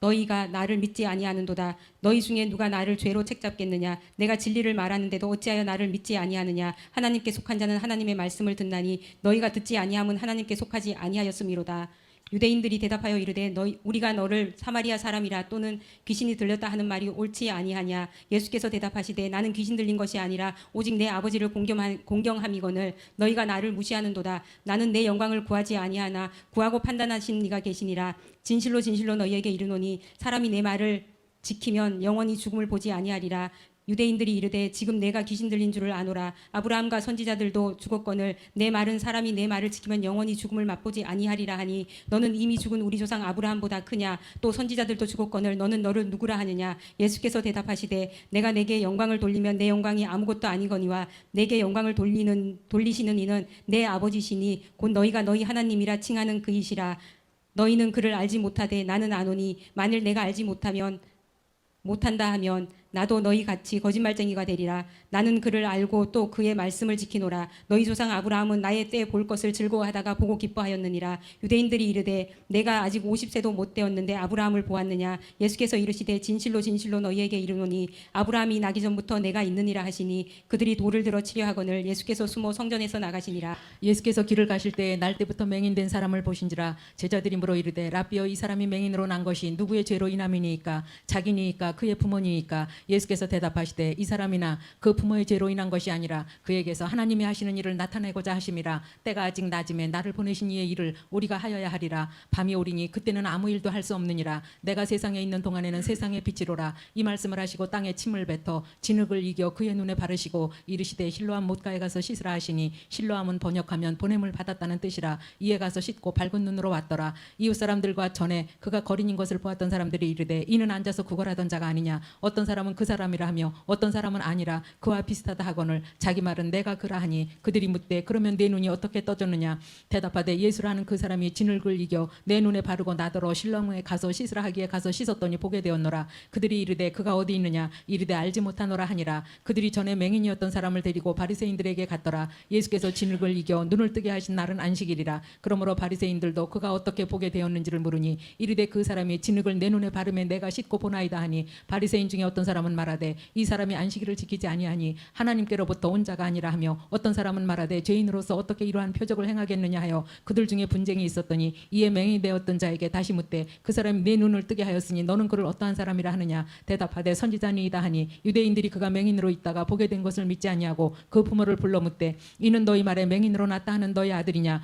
너희가 나를 믿지 아니하는도다. 너희 중에 누가 나를 죄로 책잡겠느냐. 내가 진리를 말하는데도 어찌하여 나를 믿지 아니하느냐. 하나님께 속한 자는 하나님의 말씀을 듣나니 너희가 듣지 아니함은 하나님께 속하지 아니하였음이로다. 유대인들이 대답하여 이르되 우리가 너를 사마리아 사람이라 또는 귀신이 들렸다 하는 말이 옳지 아니하냐. 예수께서 대답하시되 나는 귀신 들린 것이 아니라 오직 내 아버지를 공경함이거늘 너희가 나를 무시하는도다. 나는 내 영광을 구하지 아니하나 구하고 판단하신 이가 계시니라. 진실로 진실로 너희에게 이르노니 사람이 내 말을 지키면 영원히 죽음을 보지 아니하리라. 유대인들이 이르되 지금 내가 귀신 들린 줄을 아노라. 아브라함과 선지자들도 죽었거늘 내 말은 사람이 내 말을 지키면 영원히 죽음을 맛보지 아니하리라 하니 너는 이미 죽은 우리 조상 아브라함보다 크냐. 또 선지자들도 죽었거늘 너는 너를 누구라 하느냐. 예수께서 대답하시되 내가 내게 영광을 돌리면 내 영광이 아무것도 아니거니와 내게 영광을 돌리시는 이는 내 아버지시니 곧 너희가 너희 하나님이라 칭하는 그이시라. 너희는 그를 알지 못하되 나는 아노니 만일 내가 알지 못한다 하면 나도 너희 같이 거짓말쟁이가 되리라. 나는 그를 알고 또 그의 말씀을 지키노라. 너희 조상 아브라함은 나의 때 볼 것을 즐거워하다가 보고 기뻐하였느니라. 유대인들이 이르되 내가 아직 50세도 못 되었는데 아브라함을 보았느냐. 예수께서 이르시되 진실로 진실로 너희에게 이르노니 아브라함이 나기 전부터 내가 있느니라 하시니 그들이 돌을 들어 치려 하거늘 예수께서 숨어 성전에서 나가시니라. 예수께서 길을 가실 때에 날 때부터 맹인된 사람을 보신지라. 제자들이 물어 이르되 라삐여 이 사람이 맹인으로 난 것이 누구의 죄로 인함이니이까 자기니이까 그의 부모니이까. 예수께서 대답하시되 이 사람이나 그 부모의 죄로 인한 것이 아니라 그에게서 하나님이 하시는 일을 나타내고자 하심이라. 때가 아직 낮음에 나를 보내신 이의 일을 우리가 하여야 하리라. 밤이 오리니 그때는 아무 일도 할 수 없느니라. 내가 세상에 있는 동안에는 세상의 빛이로라. 이 말씀을 하시고 땅에 침을 뱉어 진흙을 이겨 그의 눈에 바르시고 이르시되 실로암 못가에 가서 씻으라 하시니 실로암은 번역하면 보냄을 받았다는 뜻이라. 이에 가서 씻고 밝은 눈으로 왔더라. 이웃 사람들과 전에 그가 거린인 것을 보았던 사람들이 이르되 이는 앉아서 구걸하던 자가 아니냐. 어떤 사람은 그 사람이라 하며 어떤 사람은 아니라 그와 비슷하다 하거늘 자기 말은 내가 그라 하니 그들이 묻되 그러면 내 눈이 어떻게 떠졌느냐. 대답하되 예수라는 그 사람이 진흙을 이겨 내 눈에 바르고 나더러 실로암에 가서 씻으라 하기에 가서 씻었더니 보게 되었노라. 그들이 이르되 그가 어디 있느냐. 이르되 알지 못하노라 하니라. 그들이 전에 맹인이었던 사람을 데리고 바리새인들에게 갔더라. 예수께서 진흙을 이겨 눈을 뜨게 하신 날은 안식일이라. 그러므로 바리새인들도 그가 어떻게 보게 되었는지를 물으니 이르되 그 사람이 진흙을 내 눈에 바르매 내가 씻고 보나이다 하니 바리새인 중에 어떤 사람은 말하되 이 사람이 안식일을 지키지 아니하니 하나님께로부터 온 자가 아니라 하며 어떤 사람은 말하되 죄인으로서 어떻게 이러한 표적을 행하겠느냐 하여 그들 중에 분쟁이 있었더니 이에 맹인이 되었던 자에게 다시 묻되 그 사람이 내 눈을 뜨게 하였으니 너는 그를 어떠한 사람이라 하느냐. 대답하되 선지자니이다 하니 유대인들이 그가 맹인으로 있다가 보게 된 것을 믿지 아니하고 그 부모를 불러 묻되 이는 너희 말에 맹인으로 났다 하는 너희 아들이냐.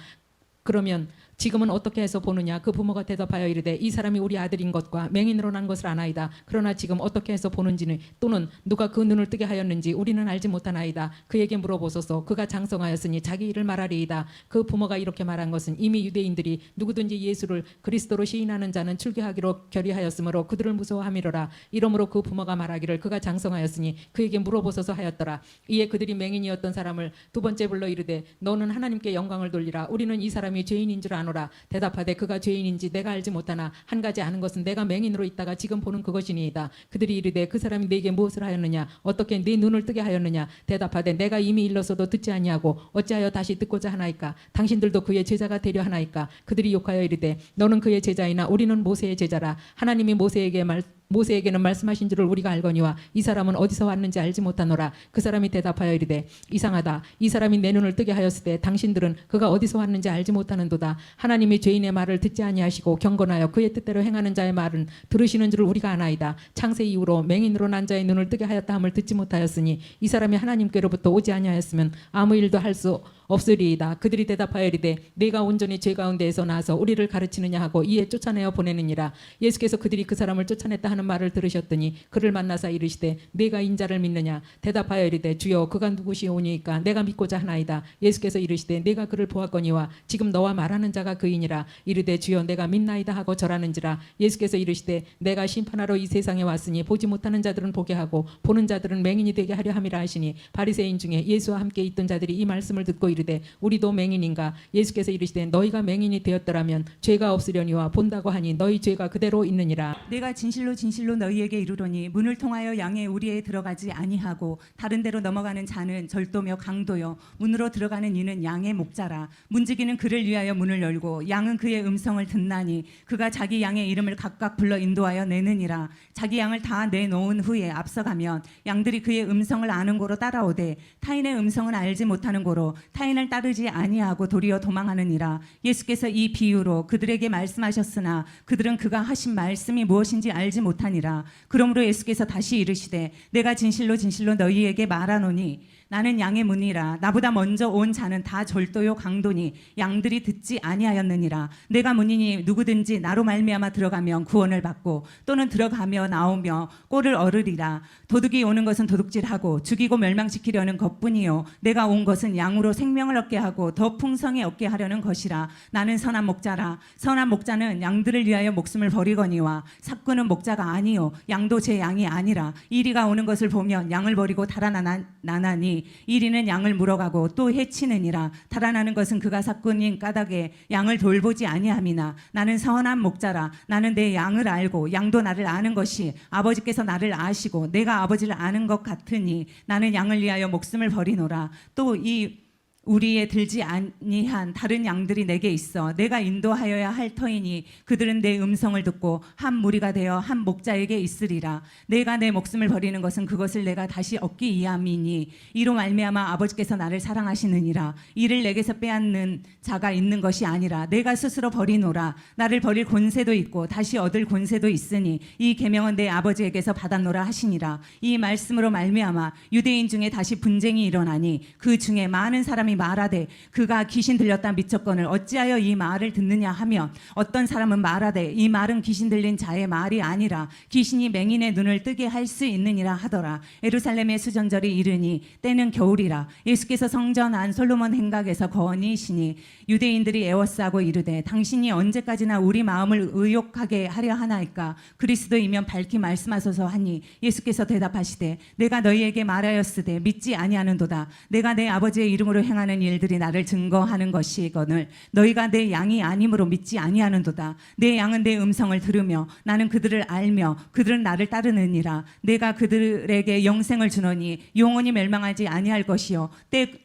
그러면 지금은 어떻게 해서 보느냐. 그 부모가 대답하여 이르되 이 사람이 우리 아들인 것과 맹인으로 난 것을 아나이다. 그러나 지금 어떻게 해서 보는지는 또는 누가 그 눈을 뜨게 하였는지 우리는 알지 못하나이다. 그에게 물어보소서. 그가 장성하였으니 자기 일을 말하리이다. 그 부모가 이렇게 말한 것은 이미 유대인들이 누구든지 예수를 그리스도로 시인하는 자는 출교하기로 결의하였으므로 그들을 무서워함이로라. 이러므로 그 부모가 말하기를 그가 장성하였으니 그에게 물어보소서 하였더라. 이에 그들이 맹인이었던 사람을 두 번째 불러 이르되 너는 하나님께 영광을 돌리라. 우리는 이 사람이 죄인인 줄 아노라. 대답하되 그가 죄인인지 내가 알지 못하나 한 가지 아는 것은 내가 맹인으로 있다가 지금 보는 그것이니이다. 그들이 이르되 그 사람이 내게 무엇을 하였느냐. 어떻게 네 눈을 뜨게 하였느냐. 대답하되 내가 이미 일렀어도 듣지 아니하고 어찌하여 다시 듣고자 하나이까. 당신들도 그의 제자가 되려 하나이까. 그들이 욕하여 이르되 너는 그의 제자이나 우리는 모세의 제자라. 하나님이 모세에게는 말씀하신 줄을 우리가 알거니와 이 사람은 어디서 왔는지 알지 못하노라. 그 사람이 대답하여 이르되 이상하다. 이 사람이 내 눈을 뜨게 하였으되 당신들은 그가 어디서 왔는지 알지 못하는도다. 하나님이 죄인의 말을 듣지 아니하시고 경건하여 그의 뜻대로 행하는 자의 말은 들으시는 줄을 우리가 아나이다. 창세 이후로 맹인으로 난 자의 눈을 뜨게 하였다 함을 듣지 못하였으니 이 사람이 하나님께로부터 오지 아니하였으면 아무 일도 할 수 없으리이다. 그들이 대답하여 이르되 네가 온전히 죄 가운데에서 나서 우리를 가르치느냐 하고 이에 쫓아내어 보내느니라. 예수께서 그들이 그 사람을 쫓아냈다 하는 말을 들으셨더니 그를 만나사 이르시되 네가 인자를 믿느냐. 대답하여 이르되 주여 그가 누구시오니까 내가 믿고자 하나이다. 예수께서 이르시되 네가 그를 보았거니와 지금 너와 말하는 자가 그이니라. 이르되 주여 내가 믿나이다 하고 절하는지라. 예수께서 이르시되 내가 심판하러 이 세상에 왔으니 보지 못하는 자들은 보게 하고 보는 자들은 맹인이 되게 하려 함이라 하시니 바리새인 중에 예수와 함께 있던 자들이 이 말씀을 듣고 이르되 우리도 맹인인가. 예수께서 이르시되 너희가 맹인이 되었더라면 죄가 없으려니와 본다고 하니 너희 죄가 그대로 있느니라. 내가 진실로 진실로 너희에게 이르노니 문을 통하여 양의 우리에 들어가지 아니하고 다른 데로 넘어가는 자는 절도며 강도요 문으로 들어가는 이는 양의 목자라. 문지기는 그를 위하여 문을 열고 양은 그의 음성을 듣나니 그가 자기 양의 이름을 각각 불러 인도하여 내느니라. 자기 양을 다 내놓은 후에 앞서가면 양들이 그의 음성을 아는 고로 따라오되 타인의 음성은 알지 못하는 고로 타인을 따르지 아니하고 도리어 도망하느니라. 예수께서 이 비유로 그들에게 말씀하셨으나 그들은 그가 하신 말씀이 무엇인지 알지 못하니라. 그러므로 예수께서 다시 이르시되 내가 진실로 진실로 너희에게 말하노니 나는 양의 문이라. 나보다 먼저 온 자는 다 절도요 강도니 양들이 듣지 아니하였느니라. 내가 문이니 누구든지 나로 말미암아 들어가면 구원을 받고 또는 들어가며 나오며 꼴을 얻으리라. 도둑이 오는 것은 도둑질하고 죽이고 멸망시키려는 것뿐이요 내가 온 것은 양으로 생명을 얻게 하고 더 풍성히 얻게 하려는 것이라. 나는 선한 목자라. 선한 목자는 양들을 위하여 목숨을 버리거니와 삭구는 목자가 아니요 양도 제 양이 아니라. 이리가 오는 것을 보면 양을 버리고 달아나나니 하더니 이리는 양을 물어가고 또 해치느니라. 달아나는 것은 그가 삭군인 까닭에 양을 돌보지 아니함이나 나는 선한 목자라. 나는 내 양을 알고 양도 나를 아는 것이 아버지께서 나를 아시고 내가 아버지를 아는 것 같으니 나는 양을 위하여 목숨을 버리노라. 또 이 우리에 들지 아니한 다른 양들이 내게 있어 내가 인도하여야 할 터이니 그들은 내 음성을 듣고 한 무리가 되어 한 목자에게 있으리라. 내가 내 목숨을 버리는 것은 그것을 내가 다시 얻기 위함이니 이로 말미암아 아버지께서 나를 사랑하시느니라. 이를 내게서 빼앗는 자가 있는 것이 아니라 내가 스스로 버리노라. 나를 버릴 권세도 있고 다시 얻을 권세도 있으니 이 계명은 내 아버지에게서 받았노라 하시니라. 이 말씀으로 말미암아 유대인 중에 다시 분쟁이 일어나니 그 중에 많은 사람이 말하되 그가 귀신 들렸다 미쳤거늘 어찌하여 이 말을 듣느냐 하며 어떤 사람은 말하되 이 말은 귀신 들린 자의 말이 아니라 귀신이 맹인의 눈을 뜨게 할 수 있느니라 하더라. 예루살렘의 수전절이 이르니 때는 겨울이라. 예수께서 성전 안 솔로몬 행각에서 거니시니 유대인들이 애워싸고 이르되 당신이 언제까지나 우리 마음을 의욕하게 하려 하나이까. 그리스도이면 밝히 말씀하소서 하니 예수께서 대답하시되 내가 너희에게 말하였으되 믿지 아니하는도다. 내가 내 아버지의 이름으로 행하는 일들이 나를 증거하는 것이거늘 너희가 내 양이 아니므로 믿지 아니하는도다. 내 양은 내 음성을 들으며 나는 그들을 알며 그들은 나를 따르느니라. 내가 그들에게 영생을 주노니 영원히 멸망하지 아니할 것이요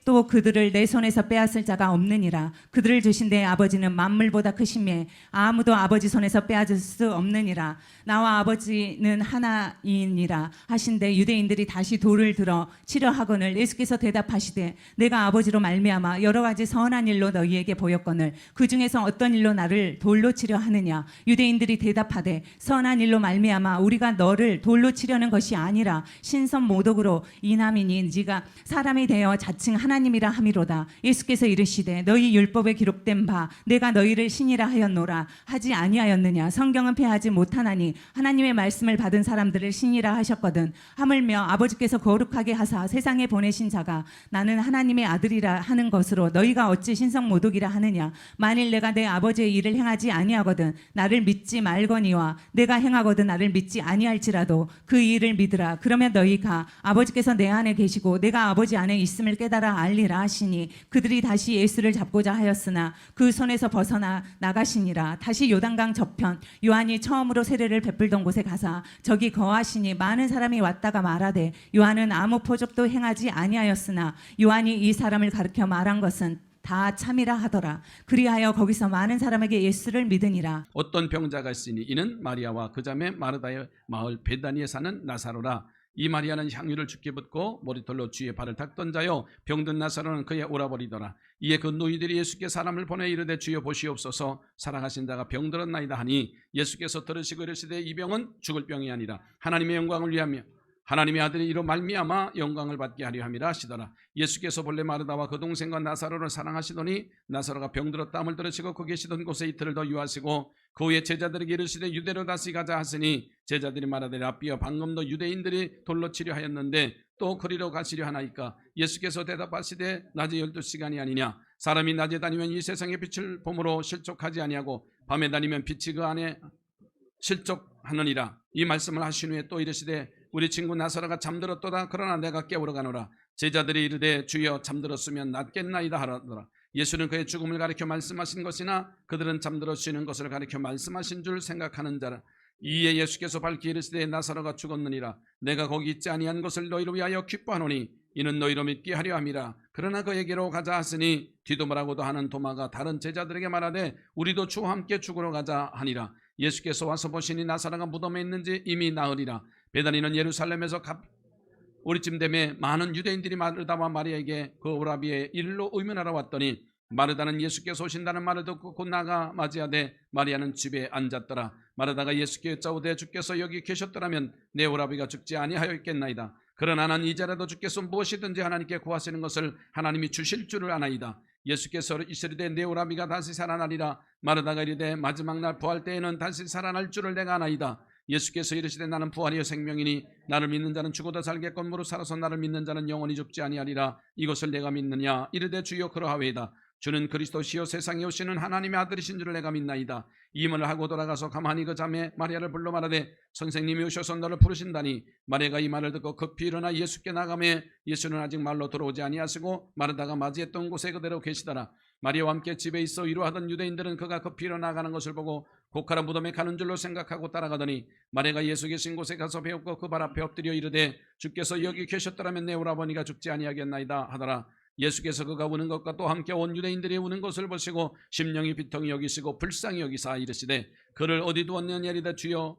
또 그들을 내 손에서 빼앗을 자가 없느니라. 그들을 주신 내 아버지는 만물보다 크심에 아무도 아버지 손에서 빼앗을 수 없느니라. 나와 아버지는 하나이니라 하신데 유대인들이 다시 돌을 들어 치려 하거늘 예수께서 대답하시되 내가 아버지로 말미암아 여러 가지 선한 일로 너희에게 보였거늘 그 중에서 어떤 일로 나를 돌로 치려 하느냐. 유대인들이 대답하되 선한 일로 말미암아 우리가 너를 돌로 치려는 것이 아니라 신선 모독으로 인함이니 네가 사람이 되어 자칭 하나님이라 함이로다. 예수께서 이르시되 너희 율법에 기록된 바 내가 너희를 신이라 하였노라 하지 아니하였느냐. 성경은 패하지 못하나니 하나님의 말씀을 받은 사람들을 신이라 하셨거든. 하물며 아버지께서 거룩하게 하사 세상에 보내신 자가 나는 하나님의 아들이라 하는 것으로 너희가 어찌 신성 모독이라 하느냐. 만일 내가 내 아버지의 일을 행하지 아니하거든 나를 믿지 말거니와 내가 행하거든 나를 믿지 아니할지라도 그 일을 믿으라. 그러면 너희가 아버지께서 내 안에 계시고 내가 아버지 안에 있음을 깨달아 알리라 하시니 그들이 다시 예수를 잡고자 하였으나 그 손에서 벗어나 나가시니라. 다시 요단강 저편 요한이 처음으로 세례를 베풀던 곳에 가사 저기 거하시니 많은 사람이 왔다가 말하되 요한은 아무 표적도 행하지 아니하였으나 요한이 이 사람을 가르쳐 말한 것은 다 참이라 하더라. 그리하여 거기서 많은 사람에게 예수를 믿으니라. 어떤 병자가 있으니 이는 마리아와 그 자매 마르다의 마을 베다니에 사는 나사로라. 이 마리아는 향유를 죽게 붓고 머리털로 주의 발을 닦던 자요 병든 나사로는 그의 오라버리더라. 이에 그 노인들이 예수께 사람을 보내 이르되 주여 보시옵소서 살아가신 자가 병들었나이다 하니 예수께서 들으시고 이르시되 이 병은 죽을 병이 아니라 하나님의 영광을 위하며 하나님의 아들이 이로 말미암아 영광을 받게 하려 함이라 하시더라. 예수께서 본래 마르다와 그 동생과 나사로를 사랑하시더니 나사로가 병들었다함을 들으시고 그 계시던 곳에 이틀을 더 유하시고 그 후에 제자들에게 이르시되 유대로 다시 가자 하시니 제자들이 말하되 라삐여 방금도 유대인들이 돌로 치려 하였는데 또 그리로 가시려 하나이까. 예수께서 대답하시되 낮에 12시간이 아니냐. 사람이 낮에 다니면 이 세상의 빛을 봄으로 실족하지 아니하고 밤에 다니면 빛이 그 안에 실족하느니라. 이 말씀을 하신 후에 또 이르시되 우리 친구 나사로가 잠들었도다. 그러나 내가 깨우러 가노라. 제자들이 이르되 주여 잠들었으면 낫겠나이다 하더라. 예수는 그의 죽음을 가리켜 말씀하신 것이나 그들은 잠들어 쉬는 것을 가리켜 말씀하신 줄 생각하는 자라. 이에 예수께서 밝히 이르시되 나사로가 죽었느니라. 내가 거기 있지 아니한 것을 너희를 위하여 기뻐하노니 이는 너희로 믿게 하려 함이라. 그러나 그에게로 가자 하시니 디도마라고도 하는 도마가 다른 제자들에게 말하되 우리도 주와 함께 죽으러 가자 하니라. 예수께서 와서 보시니 나사로가 무덤에 있는지 이미 나으리라. 베다니는 예루살렘에서 우리쯤 되매 많은 유대인들이 마르다와 마리아에게 그 오라비의 일로 의논하러 왔더니 마르다는 예수께서 오신다는 말을 듣고 곧 나가 맞이하되 마리아는 집에 앉았더라. 마르다가 예수께 여짜오되 주께서 여기 계셨더라면 내 오라비가 죽지 아니하였겠나이다. 그러나 나는 이제라도 주께서 무엇이든지 하나님께 구하시는 것을 하나님이 주실 줄을 아나이다. 예수께서 이르시되 내 오라비가 다시 살아나리라. 마르다가 이르되 마지막 날 부활 때에는 다시 살아날 줄을 내가 아나이다. 예수께서 이르시되 나는 부활이요 생명이니 나를 믿는 자는 죽어도 살겠건무로 살아서 나를 믿는 자는 영원히 죽지 아니하리라. 이것을 내가 믿느냐. 이르되 주여 그러하외이다. 주는 그리스도시요 세상에 오시는 하나님의 아들이신 줄을 내가 믿나이다. 이 말을 하고 돌아가서 가만히 그 자매 마리아를 불러 말하되 선생님이 오셔서 너를 부르신다니. 마리아가 이 말을 듣고 급히 일어나 예수께 나가매 예수는 아직 말로 들어오지 아니하시고 마르다가 맞이했던 곳에 그대로 계시더라. 마리아와 함께 집에 있어 위로하던 유대인들은 그가 급히 일어나가는 것을 보고 고카라 무덤에 가는 줄로 생각하고 따라가더니 마리아가 예수 계신 곳에 가서 배웠고 그 발 앞에 엎드려 이르되 주께서 여기 계셨더라면 내 오라버니가 죽지 아니하겠나이다 하더라. 예수께서 그가 우는 것과 또 함께 온 유대인들이 우는 것을 보시고 심령이 비통히 여기시고 불쌍히 여기사 이르시되 그를 어디 두었느냐 이르되 주여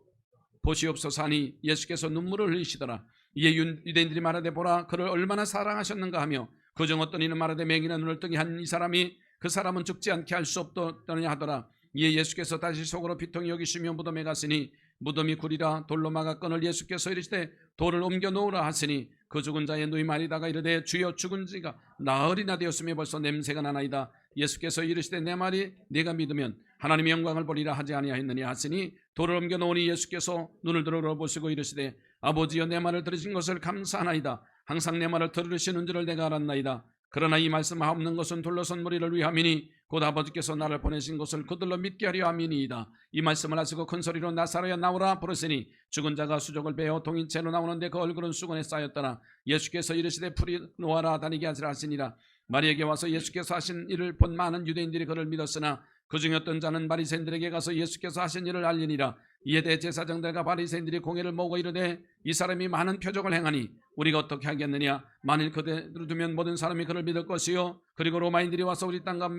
보시옵소서 하니 예수께서 눈물을 흘리시더라. 이에 유대인들이 말하되 보라 그를 얼마나 사랑하셨는가 하며 그중 어떤 이는 말하되 맹인한 눈을 뜨게 한 이 사람이 그 사람은 죽지 않게 할 수 없더냐 하더라. 이에 예수께서 다시 속으로 비통히 여기시며 무덤에 갔으니 무덤이 구리라 돌로 막아 끈을 예수께서 이르시되 돌을 옮겨 놓으라 하시니 그 죽은 자의 누이 마리다가 이르되 주여 죽은 지가 나흘이나 되었으며 벌써 냄새가 나나이다. 예수께서 이르시되 내 말이 네가 믿으면 하나님의 영광을 보리라 하지 아니하였느냐 하시니 돌을 옮겨 놓으니 예수께서 눈을 들어 보시고 이르시되 아버지여 내 말을 들으신 것을 감사하나이다. 항상 내 말을 들으시는 줄을 내가 알았나이다. 그러나 이 말씀 없는 것은 둘러선 무리를 위함이니 곧 아버지께서 나를 보내신 것을 그들로 믿게 하려 함이니이다. 이 말씀을 하시고 큰 소리로 나사로야 나오라 부르시니 죽은 자가 수족을 베어 동인채로 나오는데 그 얼굴은 수건에 쌓였더라. 예수께서 이르시되 풀이 놓아라 다니게 하시라 하시니라. 마리에게 와서 예수께서 하신 일을 본 많은 유대인들이 그를 믿었으나 그중에 어떤 자는 바리새인들에게 가서 예수께서 하신 일을 알리니라. 이에 대제사장들과 바리새인들이 공회를 모으고 이르되 이 사람이 많은 표적을 행하니 우리가 어떻게 하겠느냐. 만일 그대로 두면 모든 사람이 그를 믿을 것이요 그리고 로마인들이 와서 우리 땅과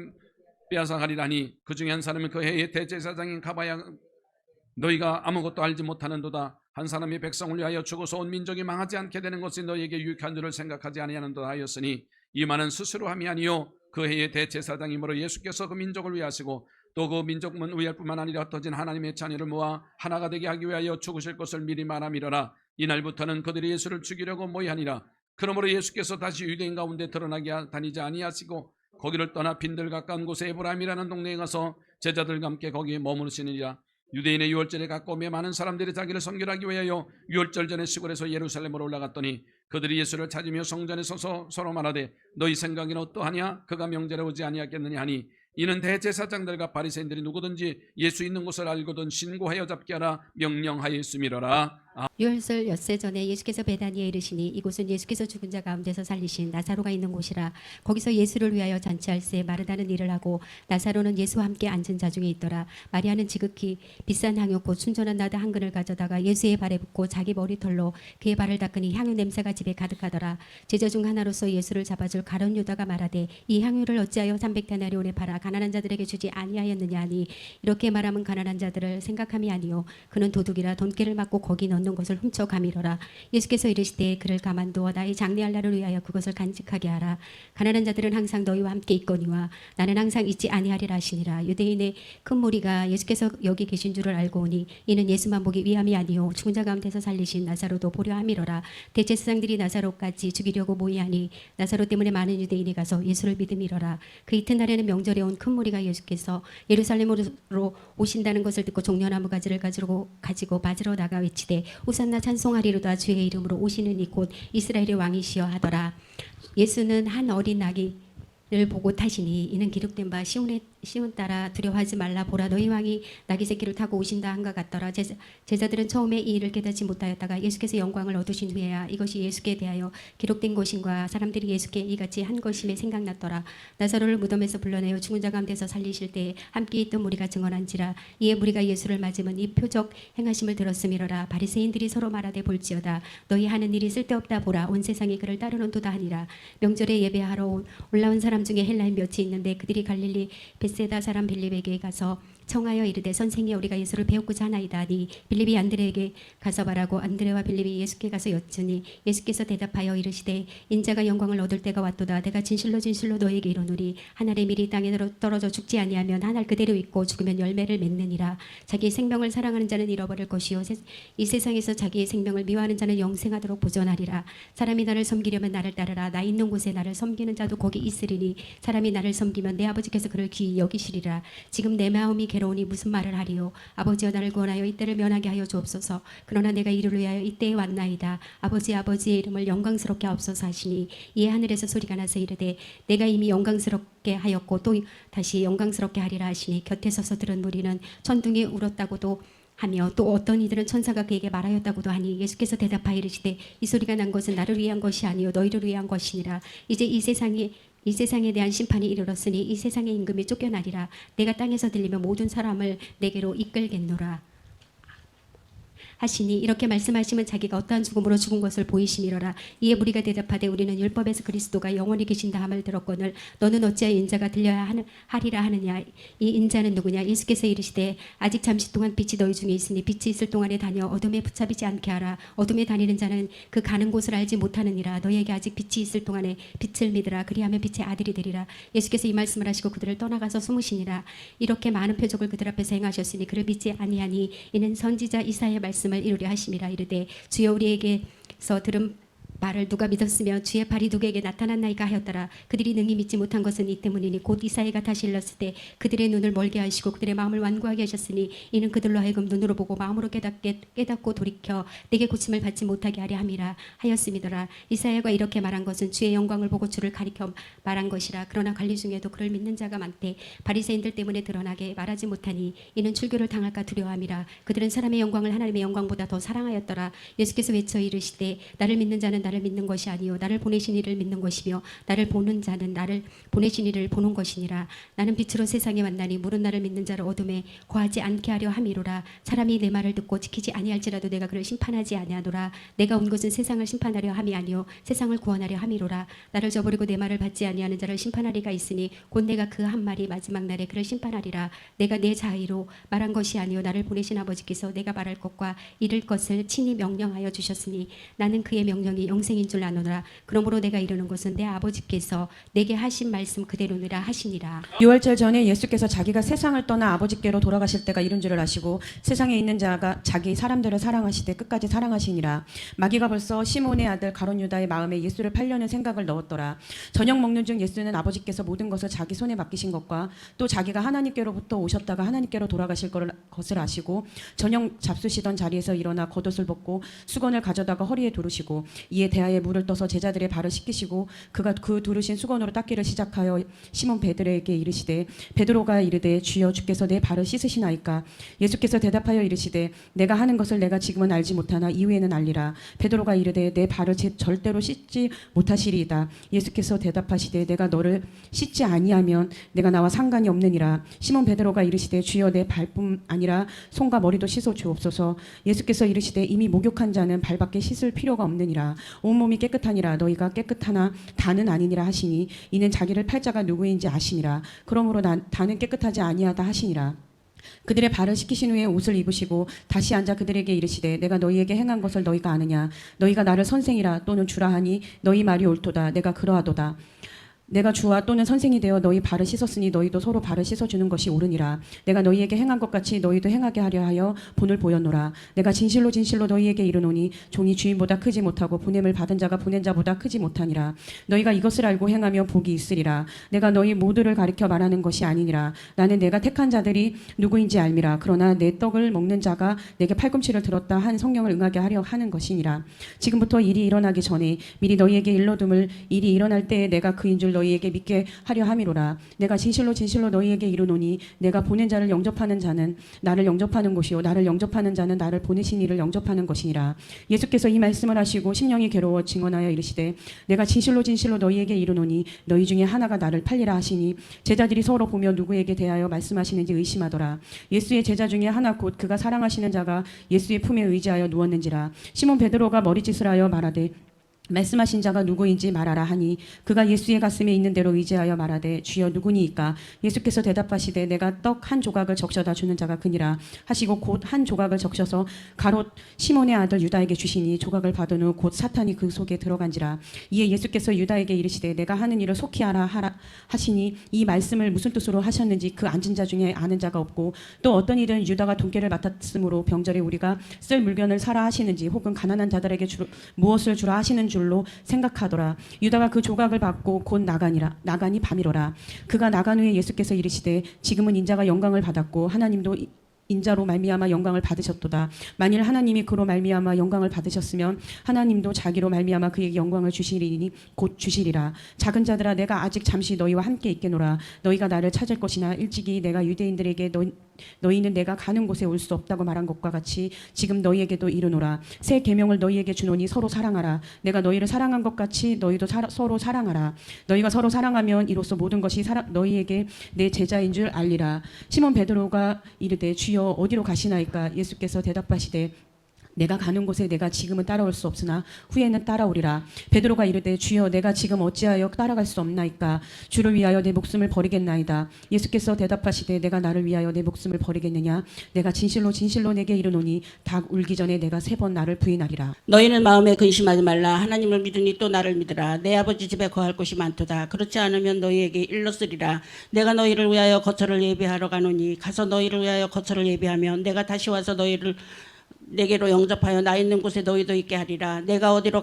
빼앗아가리라니. 그중에 한 사람이 그 해의 대제사장인 가봐야 너희가 아무것도 알지 못하는도다. 한 사람이 백성을 위하여 죽어서 온 민족이 망하지 않게 되는 것이 너희에게 유익한 줄을 생각하지 아니하는도다 하였으니 이 말은 스스로 함이 아니요 그 해의 대제사장이므로 예수께서 그 민족을 위하시고 또 그 민족은 위할 뿐만 아니라 흩어진 하나님의 자녀를 모아 하나가 되게 하기 위하여 죽으실 것을 미리 말함이러라. 이날부터는 그들이 예수를 죽이려고 모이하니라. 그러므로 예수께서 다시 유대인 가운데 드러나게 다니지 아니하시고 거기를 떠나 빈들 가까운 곳에 에브라임이라는 동네에 가서 제자들과 함께 거기에 머무르시느니라. 유대인의 유월절에 가까우며 많은 사람들이 자기를 섬기하기 위하여 유월절 전에 시골에서 예루살렘으로 올라갔더니 그들이 예수를 찾으며 성전에 서서 서로 말하되 너희 생각에는 어떠하냐. 그가 명절에 오지 아니하겠느냐 하니 이는 대제사장들과 바리새인들이 누구든지 예수 있는 곳을 알거든 신고하여 잡게 하라 명령하였음이로라. 유월절 엿새 전에 예수께서 베다니에 이르시니 이곳은 예수께서 죽은 자 가운데서 살리신 나사로가 있는 곳이라. 거기서 예수를 위하여 잔치할새 마르다는 일을 하고 나사로는 예수와 함께 앉은 자 중에 있더라. 마리아는 지극히 비싼 향유 곧 순전한 나드 한 근을 가져다가 예수의 발에 붓고 자기 머리털로 그의 발을 닦으니 향유 냄새가 집에 가득하더라. 제자 중 하나로서 예수를 잡아줄 가룟 유다가 말하되 이 향유를 어찌하여 300데나리온에 팔아 가난한 자들에게 주지 아니하였느냐 하니 이렇게 말하면 가난한 자들을 생각함이 아니요 그는 도둑이라 돈깨를 맞고 거기 넣는 것을 훔쳐 가미러라. 예수께서 이르시되 그를 가만두어 나의 장래할 날을 위하여 그것을 간직하게 하라. 가난한 자들은 항상 너희와 함께 있거니와 나는 항상 있지 아니하리라 하시니라. 유대인의 큰 무리가 예수께서 여기 계신 줄을 알고 오니 이는 예수만 보기 위함이 아니요 죽은 자 가운데서 살리신 나사로도 보려 함이로라. 대제사장들이 나사로까지 죽이려고 모이하니 나사로 때문에 많은 유대인이 가서 예수를 믿음이로라. 그 이튿날에는 명절에 온 큰 무리가 예수께서 예루살렘으로 오신다는 것을 듣고 종려나무 가지를 가지고 맞으러 나가 외치되 호산나 찬송하리로다 주의 이름으로 오시는 이 곧 이스라엘의 왕이시여 하더라. 예수는 한 어린 나귀를 보고 타시니 이는 기록된 바 시온 따라 두려워하지 말라 보라 너희 왕이 나귀 새끼를 타고 오신다 한것 같더라. 제자들은 처음에 이 일을 깨닫지 못하였다가 예수께서 영광을 얻으신 후에야 이것이 예수께 대하여 기록된 것인과 사람들이 예수께 이같이 한 것임에 생각났더라. 나사로를 무덤에서 불러내어 죽은 자 가운데서 살리실 때에 함께 있던 무리가 증언한지라. 이에 무리가 예수를 맞으면 이 표적 행하심을 들었음이로라. 바리새인들이 서로 말하되 볼지어다 너희 하는 일이 쓸데없다 보라 온 세상이 그를 따르는도다 하니라. 명절에 예배하러 올라온 사람 중에 헬라인 몇이 있는데 그들이 갈릴리 베세다 사람 빌립에게 가서 청하여 이르되 선생이 우리가 예수를 배웠고자 하나이다 하니 빌립이 안드레에게 가서 말하고 안드레와 빌립이 예수께 가서 여쭈니 예수께서 대답하여 이르시되 인자가 영광을 얻을 때가 왔도다. 내가 진실로 너희에게 이르노니 한 알의 밀이 땅에 떨어져 죽지 아니하면 한 알 그대로 있고 죽으면 열매를 맺느니라. 자기의 생명을 사랑하는 자는 잃어버릴 것이요 이 세상에서 자기의 생명을 미워하는 자는 영생하도록 보존하리라. 사람이 나를 섬기려면 나를 따르라. 나 있는 곳에 나를 섬기는 자도 거기 있으리니 사람이 나를 섬기면 내 아버지께서 그를 귀히 여기시리라. 지금 내 마음이 괴로우니 무슨 말을 하리요. 아버지여 나를 구원하여 이때를 면하게 하여 주옵소서. 그러나 내가 이를 위하여 이때에 왔나이다. 아버지의 이름을 영광스럽게 하옵소서 하시니 이에 하늘에서 소리가 나서 이르되 내가 이미 영광스럽게 하였고 또 다시 영광스럽게 하리라 하시니 곁에 서서 들은 무리는 천둥이 울었다고도 하며 또 어떤 이들은 천사가 그에게 말하였다고도 하니 예수께서 대답하여 이르시되 이 소리가 난 것은 나를 위한 것이 아니요 너희를 위한 것이니라. 이제 이 세상에 대한 심판이 이르렀으니 이 세상의 임금이 쫓겨나리라. 내가 땅에서 들리면 모든 사람을 내게로 이끌겠노라 하시니 이렇게 말씀하시면 자기가 어떠한 죽음으로 죽은 것을 보이심이로라. 이에 무리가 대답하되 우리는 율법에서 그리스도가 영원히 계신다 함을 들었거늘 너는 어찌하여 인자가 들려야 하리라 하느냐. 이 인자는 누구냐. 예수께서 이르시되 아직 잠시 동안 빛이 너희 중에 있으니 빛이 있을 동안에 다녀 어둠에 붙잡히지 않게 하라. 어둠에 다니는 자는 그 가는 곳을 알지 못하느니라. 너희에게 아직 빛이 있을 동안에 빛을 믿으라. 그리하면 빛의 아들이 되리라. 예수께서 이 말씀을 하시고 그들을 떠나가서 숨으시니라. 이렇게 많은 표적을 그들 앞에서 행하셨으니 그를 믿지 아니하니 이는 선지자 이사야의 말씀을 이루려 하심이라. 이르되 주여 우리에게서 들은 말을 누가 믿었으며 주의 발이 누구에게 나타났나이까 하였더라. 그들이 능히 믿지 못한 것은 이 때문이니 곧 이사야가 다시 일렀을 때 그들의 눈을 멀게 하시고 그들의 마음을 완고하게 하셨으니 이는 그들로 하여금 눈으로 보고 마음으로 깨닫고 돌이켜 내게 고침을 받지 못하게 하려 함이라 하였음이더라. 이사야가 이렇게 말한 것은 주의 영광을 보고 주를 가리켜 말한 것이라. 그러나 관리 중에도 그를 믿는 자가 많되 바리새인들 때문에 드러나게 말하지 못하니 이는 출교를 당할까 두려워함이라. 그들은 사람의 영광을 하나님의 영광보다 더 사랑하였더라. 예수께서 외쳐 이르시되 나를 믿는 자는 나를 믿는 것이 아니요 나를 보내신 이를 믿는 것이며 나를 보는 자는 나를 보내신 이를 보는 것이니라. 나는 빛으로 세상에 왔나니 물은 나를 믿는 자를 어둠에 거하지 않게 하려 함이로라. 사람이 내 말을 듣고 지키지 아니할지라도 내가 그를 심판하지 아니하노라. 내가 온 것은 세상을 심판하려 함이 아니요 세상을 구원하려 함이로라. 나를 저버리고 내 말을 받지 아니하는 자를 심판하리가 있으니 곧 내가 그 한 말이 마지막 날에 그를 심판하리라. 내가 내 자의로 말한 것이 아니요 나를 보내신 아버지께서 내가 말할 것과 이를 것을 친히 명령하여 주셨으니 나는 그의 명령이 영생인 줄 아노라. 그러므로 내가 이르는 것은 내 아버지께서 내게 하신 말씀 그대로니라 하시니라. 유월절 전에 예수께서 자기가 세상을 떠나 아버지께로 돌아가실 때가 이른 줄을 아시고 세상에 있는 자가 자기 사람들을 사랑하시되 끝까지 사랑하시니라. 마귀가 벌써 시몬의 아들 가룟 유다의 마음에 예수를 팔려는 생각을 넣었더라. 저녁 먹는 중 예수는 아버지께서 모든 것을 자기 손에 맡기신 것과 또 자기가 하나님께로부터 오셨다가 하나님께로 돌아가실 것을 아시고 저녁 잡수시던 자리에서 일어나 겉옷을 벗고 수건을 가져다가 허리에 두르시고 이에 대하에 물을 떠서 제자들의 발을 씻기시고 그가 그 두르신 수건으로 닦기를 시작하여 시몬 베드로에게 이르시되 베드로가 이르되 주여 주께서 내 발을 씻으시나이까. 예수께서 대답하여 이르시되 내가 하는 것을 내가 지금은 알지 못하나 이후에는 알리라. 베드로가 이르되 내 발을 절대로 씻지 못하시리이다. 예수께서 대답하시되 내가 너를 씻지 아니하면 내가 나와 상관이 없느니라. 시몬 베드로가 이르시되 주여 내 발뿐 아니라 손과 머리도 씻어 주옵소서. 예수께서 이르시되 이미 목욕한 자는 발밖에 씻을 필요가 없느니라. 온몸이 깨끗하니라. 너희가 깨끗하나 다는 아니니라 하시니 이는 자기를 팔 자가 누구인지 아시니라. 그러므로 다는 깨끗하지 아니하다 하시니라. 그들의 발을 씻기신 후에 옷을 입으시고 다시 앉아 그들에게 이르시되 내가 너희에게 행한 것을 너희가 아느냐. 너희가 나를 선생이라 또는 주라 하니 너희 말이 옳도다. 내가 그러하도다. 내가 주와 또는 선생이 되어 너희 발을 씻었으니 너희도 서로 발을 씻어주는 것이 옳으니라. 내가 너희에게 행한 것 같이 너희도 행하게 하려 하여 본을 보였노라. 내가 진실로 진실로 너희에게 이르노니 종이 주인보다 크지 못하고 보냄을 받은 자가 보낸 자보다 크지 못하니라. 너희가 이것을 알고 행하며 복이 있으리라. 내가 너희 모두를 가리켜 말하는 것이 아니니라. 나는 내가 택한 자들이 누구인지 알미라. 그러나 내 떡을 먹는 자가 내게 팔꿈치를 들었다 한 성경을 응하게 하려 하는 것이니라. 지금부터 일이 일어나기 전에 미리 너희에게 일러둠을 일이 일어날 때에 내가 그인 줄 너희에게 믿게 하려 함이로라. 내가 진실로 진실로 너희에게 이르노니 내가 보낸 자를 영접하는 자는 나를 영접하는 것이요 나를 영접하는 자는 나를 보내신 이를 영접하는 것이니라. 예수께서 이 말씀을 하시고 심령이 괴로워 증언하여 이르시되 내가 진실로 진실로 너희에게 이르노니 너희 중에 하나가 나를 팔리라 하시니 제자들이 서로 보며 누구에게 대하여 말씀하시는지 의심하더라. 예수의 제자 중에 하나 곧 그가 사랑하시는 자가 예수의 품에 의지하여 누웠는지라. 시몬 베드로가 머리짓을 하여 말하되 말씀하신 자가 누구인지 말하라 하니 그가 예수의 가슴에 있는 대로 의지하여 말하되 주여 누구니이까. 예수께서 대답하시되 내가 떡 한 조각을 적셔다 주는 자가 그니라 하시고 곧 한 조각을 적셔서 가롯 시몬의 아들 유다에게 주시니 조각을 받은 후 곧 사탄이 그 속에 들어간지라. 이에 예수께서 유다에게 이르시되 내가 하는 일을 속히 하라 하시니 이 말씀을 무슨 뜻으로 하셨는지 그 앉은 자 중에 아는 자가 없고 또 어떤 일은 유다가 돈계를 맡았으므로 병절에 우리가 쓸 물건을 사라 하시는지 혹은 가난한 자들에게 무엇을 주라 하시는 줄 줄로 생각하더라. 유다가 그 조각을 받고 곧 나가니 밤이로라. 그가 나간 후에 예수께서 이르시되 지금은 인자가 영광을 받았고 하나님도 인자로 말미암아 영광을 받으셨도다. 만일 하나님이 그로 말미암아 영광을 받으셨으면 하나님도 자기로 말미암아 그에게 영광을 주시리니 곧 주시리라. 작은 자들아 내가 아직 잠시 너희와 함께 있겠노라. 너희가 나를 찾을 것이나 일찍이 내가 유대인들에게 너희는 내가 가는 곳에 올 수 없다고 말한 것과 같이 지금 너희에게도 이르노라. 새 계명을 너희에게 주노니 서로 사랑하라. 내가 너희를 사랑한 것 같이 너희도 서로 사랑하라. 너희가 서로 사랑하면 이로써 모든 것이 너희에게 내 제자인 줄 알리라. 시몬 베드로가 이르되 주여 어디로 가시나이까? 예수께서 대답하시되 내가 가는 곳에 내가 지금은 따라올 수 없으나 후에는 따라오리라. 베드로가 이르되 주여 내가 지금 어찌하여 따라갈 수 없나이까? 주를 위하여 내 목숨을 버리겠나이다. 예수께서 대답하시되 내가 나를 위하여 내 목숨을 버리겠느냐? 내가 진실로 진실로 내게 이르노니 닭 울기 전에 내가 3번 나를 부인하리라. 너희는 마음에 근심하지 말라. 하나님을 믿으니 또 나를 믿으라. 내 아버지 집에 거할 곳이 많도다. 그렇지 않으면 너희에게 일러 쓰리라. 내가 너희를 위하여 거처를 예비하러 가노니 가서 너희를 위하여 거처를 예비하면 내가 다시 와서 너희를 내게로 영접하여 나 있는 곳에 너희도 있게 하리라. 내가 어디로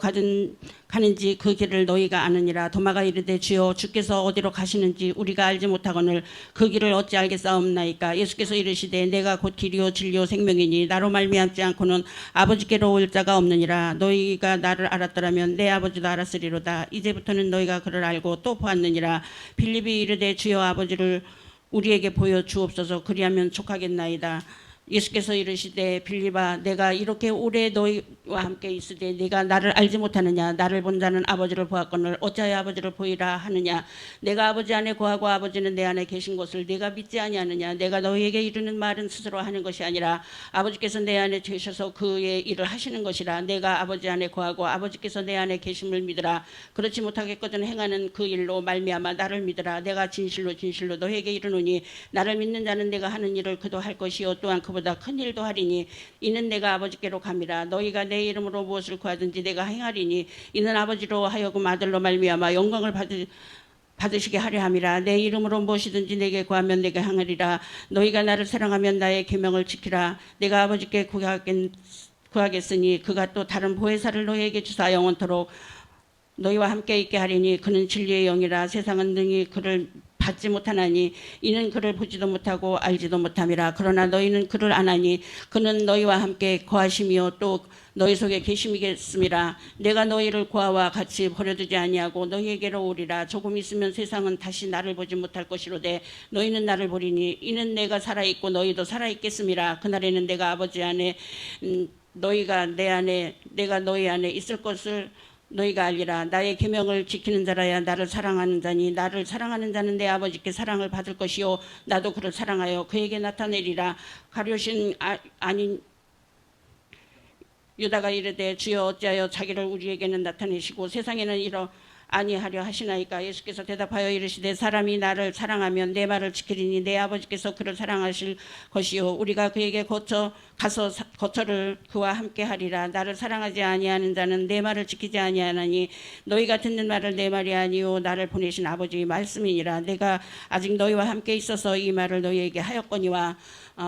가는지 그 길을 너희가 아느니라. 도마가 이르되 주여 주께서 어디로 가시는지 우리가 알지 못하거늘 그 길을 어찌 알겠사옵나이까? 예수께서 이르시되 내가 곧 길이요 진리요 생명이니 나로 말미암지 않고는 아버지께로 올 자가 없느니라. 너희가 나를 알았더라면 내 아버지도 알았으리로다. 이제부터는 너희가 그를 알고 또 보았느니라. 빌립이 이르되 주여 아버지를 우리에게 보여 주옵소서. 그리하면 족하겠나이다. 예수께서 이르시되 빌립아 내가 이렇게 오래 너희와 함께 있으되 네가 나를 알지 못하느냐? 나를 본 자는 아버지를 보았거늘 어찌하여 아버지를 보이라 하느냐? 내가 아버지 안에 거하고 아버지는 내 안에 계신 것을 네가 믿지 아니하느냐? 내가 너희에게 이르는 말은 스스로 하는 것이 아니라 아버지께서 내 안에 계셔서 그의 일을 하시는 것이라. 내가 아버지 안에 거하고 아버지께서 내 안에 계심을 믿으라. 그렇지 못하겠거든 행하는 그 일로 말미암아 나를 믿으라. 내가 진실로 진실로 너희에게 이르노니 나를 믿는 자는 내가 하는 일을 그도 할 것이요 또한 보다 큰 일도 하리니 이는 내가 아버지께로 감이라. 너희가 내 이름으로 무엇을 구하든지 내가 행하리니 이는 아버지로 하여금 아들로 말미암아 영광을 받으시게 하려 함이라. 내 이름으로 무엇이든지 내게 구하면 내가 행하리라. 너희가 나를 사랑하면 나의 계명을 지키라. 내가 아버지께 구하겠으니 그가 또 다른 보혜사를 너희에게 주사 영원토록 너희와 함께 있게 하리니 그는 진리의 영이라. 세상은 능히 그를 받지 못하나니 이는 그를 보지도 못하고 알지도 못함이라. 그러나 너희는 그를 아나니 그는 너희와 함께 거하심이요 또 너희 속에 계심이겠음이라. 내가 너희를 고아와 같이 버려두지 아니하고 너희에게로 오리라. 조금 있으면 세상은 다시 나를 보지 못할 것이로되 너희는 나를 보리니 이는 내가 살아있고 너희도 살아있겠음이라. 그날에는 내가 아버지 안에 너희가 내 안에 내가 너희 안에 있을 것을 너희가 알리라. 나의 계명을 지키는 자라야 나를 사랑하는 자니 나를 사랑하는 자는 내 아버지께 사랑을 받을 것이요 나도 그를 사랑하여 그에게 나타내리라. 가룟신 아닌 유다가 이르되 주여 어찌하여 자기를 우리에게는 나타내시고 세상에는 아니하려 하시나이까? 예수께서 대답하여 이르시되 사람이 나를 사랑하면 내 말을 지키리니 내 아버지께서 그를 사랑하실 것이요 우리가 그에게 가서 거처를 그와 함께 하리라. 나를 사랑하지 아니하는 자는 내 말을 지키지 아니하나니 너희가 듣는 말을 내 말이 아니요 나를 보내신 아버지의 말씀이니라. 내가 아직 너희와 함께 있어서 이 말을 너희에게 하였거니와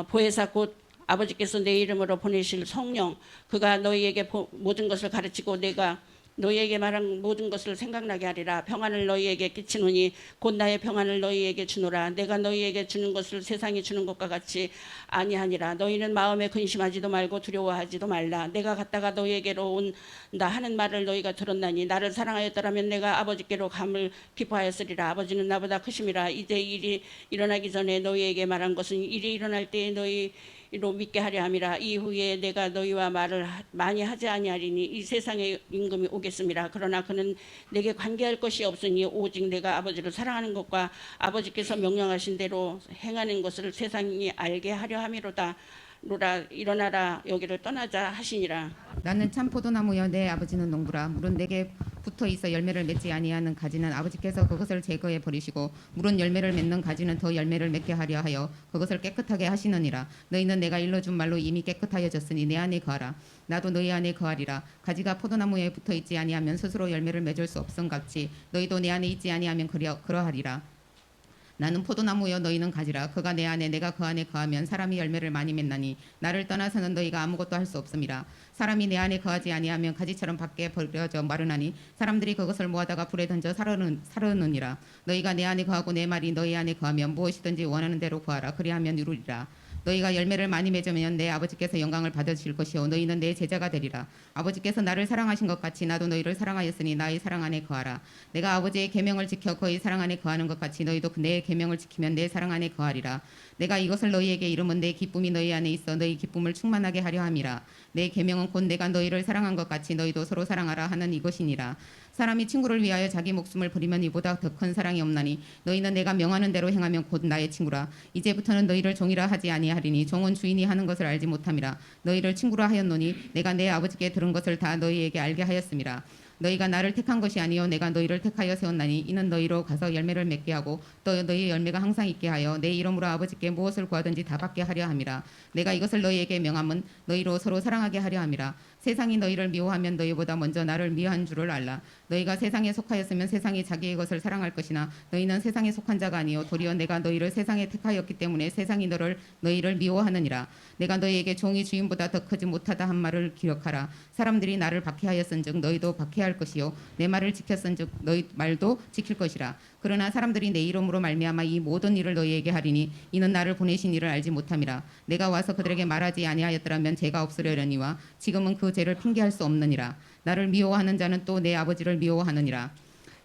보혜사 곧 아버지께서 내 이름으로 보내실 성령 그가 너희에게 모든 것을 가르치고 내가 너희에게 말한 모든 것을 생각나게 하리라. 평안을 너희에게 끼치노니 곧 나의 평안을 너희에게 주노라. 내가 너희에게 주는 것을 세상이 주는 것과 같이 아니하니라. 너희는 마음에 근심하지도 말고 두려워하지도 말라. 내가 갔다가 너희에게로 온다 하는 말을 너희가 들었나니 나를 사랑하였더라면 내가 아버지께로 감을 기뻐하였으리라. 아버지는 나보다 크심이라. 이제 일이 일어나기 전에 너희에게 말한 것은 일이 일어날 때에 너희로 믿게 하려 함이라. 이후에 내가 너희와 말을 많이 하지 아니하리니 이 세상에 임금이 오겠음이라. 그러나 그는 내게 관계할 것이 없으니 오직 내가 아버지를 사랑하는 것과 아버지께서 명령하신 대로 행하는 것을 세상이 알게 하려 함이로다. 로라 일어나라 여기를 떠나자 하시니라. 나는 참 포도나무여 내 아버지는 농부라. 물은 내게 붙어 있어 열매를 맺지 아니하는 가지는 아버지께서 그것을 제거해 버리시고 물은 열매를 맺는 가지는 더 열매를 맺게 하려 하여 그것을 깨끗하게 하시느니라. 너희는 내가 일러준 말로 이미 깨끗하여졌으니 내 안에 거하라. 나도 너희 안에 거하리라. 가지가 포도나무에 붙어 있지 아니하면 스스로 열매를 맺을 수 없음같이 너희도 내 안에 있지 아니하면 그러하리라. 나는 포도나무여 너희는 가지라. 그가 내 안에 내가 그 안에 거하면 사람이 열매를 많이 맺나니 나를 떠나서는 너희가 아무것도 할 수 없음이라. 사람이 내 안에 거하지 아니하면 가지처럼 밖에 버려져 마르나니 사람들이 그것을 모아다가 불에 던져 사르느니라. 너희가 내 안에 거하고 내 말이 너희 안에 거하면 무엇이든지 원하는 대로 구하라. 그리하면 이루리라. 너희가 열매를 많이 맺으면 내 아버지께서 영광을 받으실 것이요 너희는 내 제자가 되리라. 아버지께서 나를 사랑하신 것 같이 나도 너희를 사랑하였으니 나의 사랑 안에 거하라. 내가 아버지의 계명을 지켜 그의 사랑 안에 거하는 것 같이 너희도 내 계명을 지키면 내 사랑 안에 거하리라. 내가 이것을 너희에게 이름은 내 기쁨이 너희 안에 있어 너희 기쁨을 충만하게 하려 함이라. 내 계명은 곧 내가 너희를 사랑한 것 같이 너희도 서로 사랑하라 하는 이것이니라. 사람이 친구를 위하여 자기 목숨을 버리면 이보다 더 큰 사랑이 없나니 너희는 내가 명하는 대로 행하면 곧 나의 친구라. 이제부터는 너희를 종이라 하지 아니하리니 종은 주인이 하는 것을 알지 못함이라. 너희를 친구라 하였노니 내가 내 아버지께 들은 것을 다 너희에게 알게 하였음이라. 너희가 나를 택한 것이 아니요 내가 너희를 택하여 세웠나니 이는 너희로 가서 열매를 맺게 하고 또 너희의 열매가 항상 있게 하여 내 이름으로 아버지께 무엇을 구하든지 다 받게 하려 함이라. 내가 이것을 너희에게 명함은 너희로 서로 사랑하게 하려 함이라. 세상이 너희를 미워하면 너희보다 먼저 나를 미워한 줄을 알라. 너희가 세상에 속하였으면 세상이 자기의 것을 사랑할 것이나 너희는 세상에 속한 자가 아니요 도리어 내가 너희를 세상에 택하였기 때문에 세상이 너희를 미워하느니라. 내가 너희에게 종이 주인보다 더 크지 못하다 한 말을 기억하라. 사람들이 나를 박해하였은즉 너희도 박해할 것이요 내 말을 지켰은즉 너희 말도 지킬 것이라. 그러나 사람들이 내 이름으로 말미암아 이 모든 일을 너희에게 하리니 이는 나를 보내신 이를 알지 못함이라. 내가 와서 그들에게 말하지 아니하였더라면 죄가 없으려니와 지금은 그 죄를 핑계할 수 없느니라. 나를 미워하는 자는 또 내 아버지를 미워하느니라.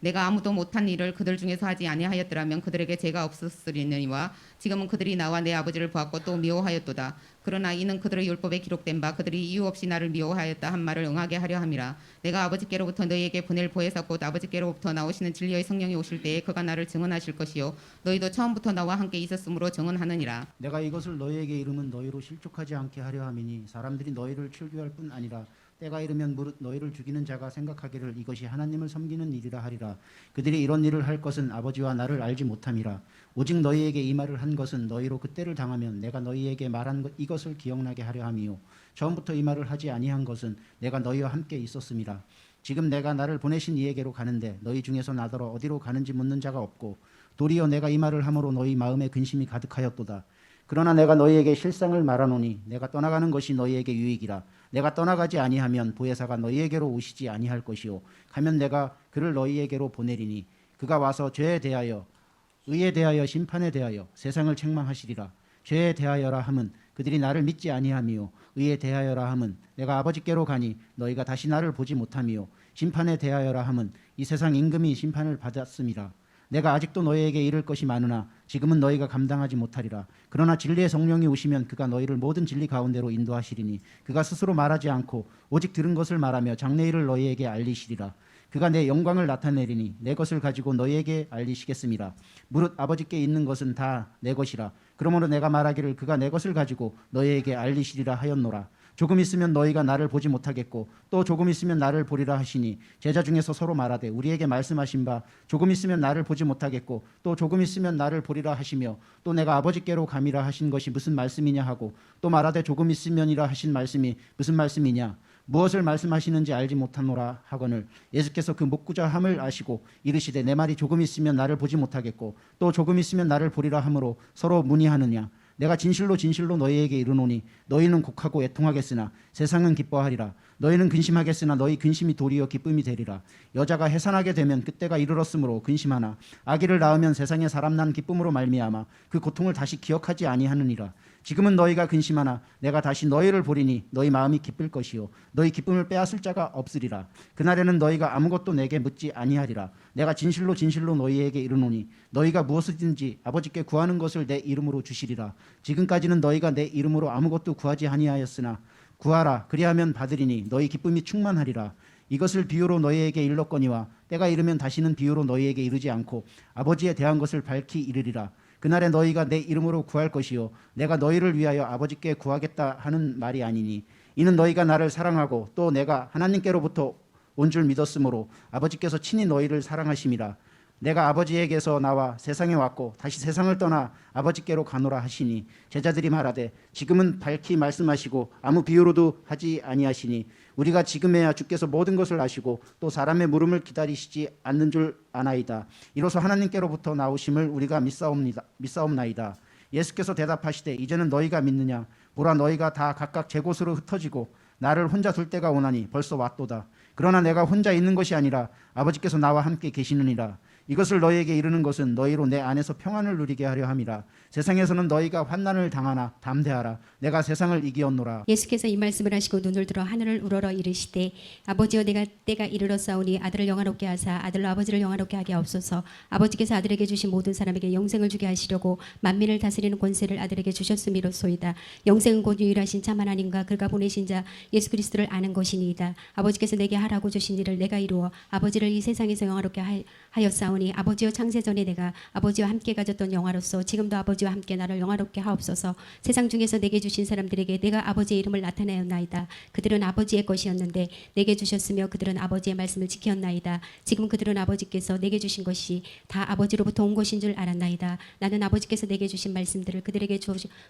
내가 아무도 못한 일을 그들 중에서 하지 아니하였더라면 그들에게 죄가 없었으리니와 지금은 그들이 나와 내 아버지를 보았고 또 미워하였도다. 그러나 이는 그들의 율법에 기록된 바 그들이 이유 없이 나를 미워하였다 한 말을 응하게 하려 함이라. 내가 아버지께로부터 너희에게 보낼 보혜사 곧 아버지께로부터 나오시는 진리의 성령이 오실 때에 그가 나를 증언하실 것이요 너희도 처음부터 나와 함께 있었으므로 증언하느니라. 내가 이것을 너희에게 이름은 너희로 실족하지 않게 하려 함이니 사람들이 너희를 출교할 뿐 아니라 때가 이르면 무릇 너희를 죽이는 자가 생각하기를 이것이 하나님을 섬기는 일이라 하리라. 그들이 이런 일을 할 것은 아버지와 나를 알지 못함이라. 오직 너희에게 이 말을 한 것은 너희로 그때를 당하면 내가 너희에게 말한 이것을 기억나게 하려 함이요 처음부터 이 말을 하지 아니한 것은 내가 너희와 함께 있었음이라. 지금 내가 나를 보내신 이에게로 가는데 너희 중에서 나더러 어디로 가는지 묻는 자가 없고 도리어 내가 이 말을 함으로 너희 마음에 근심이 가득하였도다. 그러나 내가 너희에게 실상을 말하노니 내가 떠나가는 것이 너희에게 유익이라. 내가 떠나가지 아니하면 보혜사가 너희에게로 오시지 아니할 것이요 가면 내가 그를 너희에게로 보내리니 그가 와서 죄에 대하여 의에 대하여 심판에 대하여 세상을 책망하시리라. 죄에 대하여라 함은 그들이 나를 믿지 아니함이요 의에 대하여라 함은 내가 아버지께로 가니 너희가 다시 나를 보지 못함이요 심판에 대하여라 함은 이 세상 임금이 심판을 받았음이라. 내가 아직도 너희에게 이를 것이 많으나 지금은 너희가 감당하지 못하리라. 그러나 진리의 성령이 오시면 그가 너희를 모든 진리 가운데로 인도하시리니 그가 스스로 말하지 않고 오직 들은 것을 말하며 장래일을 너희에게 알리시리라. 그가 내 영광을 나타내리니 내 것을 가지고 너희에게 알리시겠음이라. 무릇 아버지께 있는 것은 다 내 것이라. 그러므로 내가 말하기를 그가 내 것을 가지고 너희에게 알리시리라 하였노라. 조금 있으면 너희가 나를 보지 못하겠고 또 조금 있으면 나를 보리라 하시니 제자 중에서 서로 말하되 우리에게 말씀하신 바 조금 있으면 나를 보지 못하겠고 또 조금 있으면 나를 보리라 하시며 또 내가 아버지께로 감이라 하신 것이 무슨 말씀이냐 하고 또 말하되 조금 있으면이라 하신 말씀이 무슨 말씀이냐 무엇을 말씀하시는지 알지 못하노라 하거늘 예수께서 그 목구자함을 아시고 이르시되 내 말이 조금 있으면 나를 보지 못하겠고 또 조금 있으면 나를 보리라 하므로 서로 문의하느냐. 내가 진실로 진실로 너희에게 이르노니 너희는 곡하고 애통하겠으나 세상은 기뻐하리라. 너희는 근심하겠으나 너희 근심이 도리어 기쁨이 되리라. 여자가 해산하게 되면 그때가 이르렀으므로 근심하나 아기를 낳으면 세상에 사람 난 기쁨으로 말미암아 그 고통을 다시 기억하지 아니하느니라. 지금은 너희가 근심하나 내가 다시 너희를 보리니 너희 마음이 기쁠 것이요 너희 기쁨을 빼앗을 자가 없으리라. 그날에는 너희가 아무것도 내게 묻지 아니하리라. 내가 진실로 진실로 너희에게 이르노니 너희가 무엇이든지 아버지께 구하는 것을 내 이름으로 주시리라. 지금까지는 너희가 내 이름으로 아무것도 구하지 아니하였으나 구하라 그리하면 받으리니 너희 기쁨이 충만하리라. 이것을 비유로 너희에게 일렀거니와 때가 이르면 다시는 비유로 너희에게 이르지 않고 아버지에 대한 것을 밝히 이르리라. 그날에 너희가 내 이름으로 구할 것이요 내가 너희를 위하여 아버지께 구하겠다 하는 말이 아니니 이는 너희가 나를 사랑하고 또 내가 하나님께로부터 온 줄 믿었으므로 아버지께서 친히 너희를 사랑하심이라. 내가 아버지에게서 나와 세상에 왔고 다시 세상을 떠나 아버지께로 가노라 하시니 제자들이 말하되 지금은 밝히 말씀하시고 아무 비유로도 하지 아니하시니 우리가 지금에야 주께서 모든 것을 아시고 또 사람의 물음을 기다리시지 않는 줄 아나이다. 이로써 하나님께로부터 나오심을 우리가 믿사옵나이다. 예수께서 대답하시되 이제는 너희가 믿느냐? 보라, 너희가 다 각각 제 곳으로 흩어지고 나를 혼자 둘 때가 오나니 벌써 왔도다. 그러나 내가 혼자 있는 것이 아니라 아버지께서 나와 함께 계시느니라. 이것을 너희에게 이르는 것은 너희로 내 안에서 평안을 누리게 하려 함이라. 세상에서는 너희가 환난을 당하나 담대하라. 내가 세상을 이기었노라. 예수께서 이 말씀을 하시고 눈을 들어 하늘을 우러러 이르시되 아버지여, 내가 때가 이르렀사오니 아들을 영화롭게 하사 아들로 아버지를 영화롭게 하게 하옵소서. 아버지께서 아들에게 주신 모든 사람에게 영생을 주게 하시려고 만민을 다스리는 권세를 아들에게 주셨음이로소이다. 영생은 곧 유일하신 참 하나님과 그가 보내신 자 예수 그리스도를 아는 것이니이다. 아버지께서 내게 하라고 주신 일을 내가 이루어 아버지를 이 세상에서 영화롭게 하였사오니 아버지여, 창세전에 내가 아버지와 함께 가졌던 영화로서 지금도 아버지와 함께 나를 영화롭게 하옵소서. 세상 중에서 내게 주신 사람들에게 내가 아버지의 이름을 나타내었나이다. 그들은 아버지의 것이었는데 내게 주셨으며 그들은 아버지의 말씀을 지켰나이다. 지금 그들은 아버지께서 내게 주신 것이 다 아버지로부터 온 것인 줄 알았나이다. 나는 아버지께서 내게 주신 말씀들을 그들에게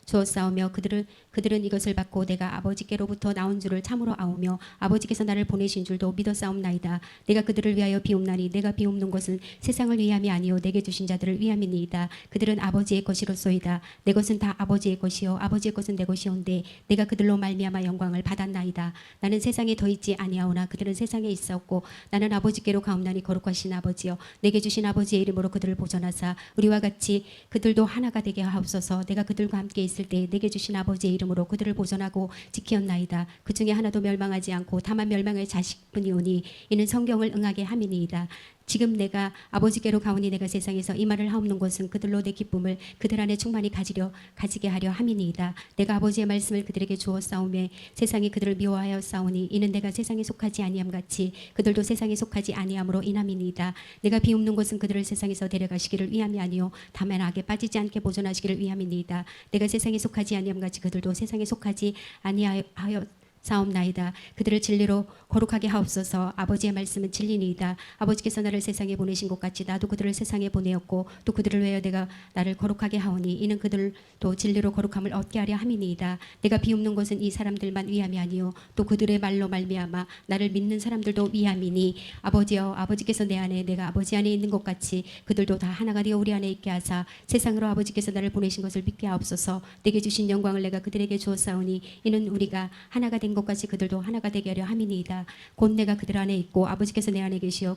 주었사오며 그들은 이것을 받고 내가 아버지께로부터 나온 줄을 참으로 아오며 아버지께서 나를 보내신 줄도 믿었사옵나이다. 내가 그들을 위하여 비옵나니 내가 비옵는 것은 세상을 위함이 아니요 내게 주신 자들을 위함이니이다. 그들은 아버지의 것이로소이다. 내 것은 다 아버지의 것이요 아버지의 것은 내 것이온데 내가 그들로 말미암아 영광을 받았나이다. 나는 세상에 더 있지 아니하오나 그들은 세상에 있사옵고 나는 아버지께로 가옵나니 거룩하신 아버지여, 내게 주신 아버지의 이름으로 그들을 보존하사 우리와 같이 그들도 하나가 되게 하옵소서. 내가 그들과 함께 있을 때 내게 주신 아버지의 이름으로 그들을 보존하고 지키었나이다. 그 중에 하나도 멸망하지 않고 다만 멸망의 자식뿐이오니 이는 성경을 응하게 함이니이다. 지금 내가 아버지께로 가오니 내가 세상에서 이 말을 하옵는 것은 그들로 내 기쁨을 그들 안에 충만히 가지게 하려 함이니이다. 내가 아버지의 말씀을 그들에게 주었사오매 세상이 그들을 미워하여 싸우니 이는 내가 세상에 속하지 아니함 같이 그들도 세상에 속하지 아니함으로 인함이니이다. 내가 비웃는 것은 그들을 세상에서 데려가시기를 위함이 아니요 다만 악에 빠지지 않게 보존하시기를 위함이니이다. 내가 세상에 속하지 아니함 같이 그들도 세상에 속하지 아니하여 사옵나이다. 그들을 진리로 거룩하게 하옵소서. 아버지의 말씀은 진리니이다. 아버지께서 나를 세상에 보내신 것 같이 나도 그들을 세상에 보내었고 또 그들을 위하여 내가 나를 거룩하게 하오니 이는 그들도 진리로 거룩함을 얻게 하려 함이니이다. 내가 비웃는 것은 이 사람들만 위함이 아니요 또 그들의 말로 말미암아 나를 믿는 사람들도 위함이니 아버지여, 아버지께서 내 안에 내가 아버지 안에 있는 것 같이 그들도 다 하나가 되어 우리 안에 있게 하사 세상으로 아버지께서 나를 보내신 것을 믿게 하옵소서. 내게 주신 영광을 내가 그들에게 주었사오니 이는 우리가 하나가 된 것같이 그들도 하나가 되게 하려 함이니이다. 곧 내가 그들 안에 있고 아버지께서 내 안에 계시어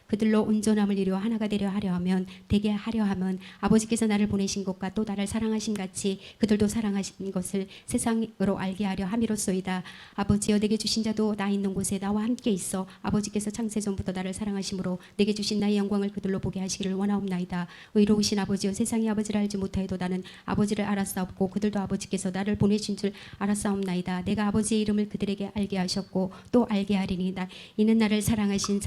그들로 온전함을 이루어 하나가 되려 하려 하면 되게 하려 하면 아버지께서 나를 보내신 것과 또 나를 사랑하신 같이 그들도 사랑하신 것을 세상으로 알게 하려 함이로소이다. 아버지여, 내게 주신 자도 나 있는 곳에 나와 함께 있어 아버지께서 창세전부터 나를 사랑하심으로 내게 주신 나의 영광을 그들로 보게 하시기를 원하옵나이다. 의로우신 아버지여, 세상이 아버지를 알지 못하여도 나는 아버지를 알았사옵고 그들도 아버지께서 나를 보내신 줄 알았사옵나이다. 내가 아버지의 이름을 그들에게 알게 하셨고 또 알게 하리니 이는 나를 사랑하신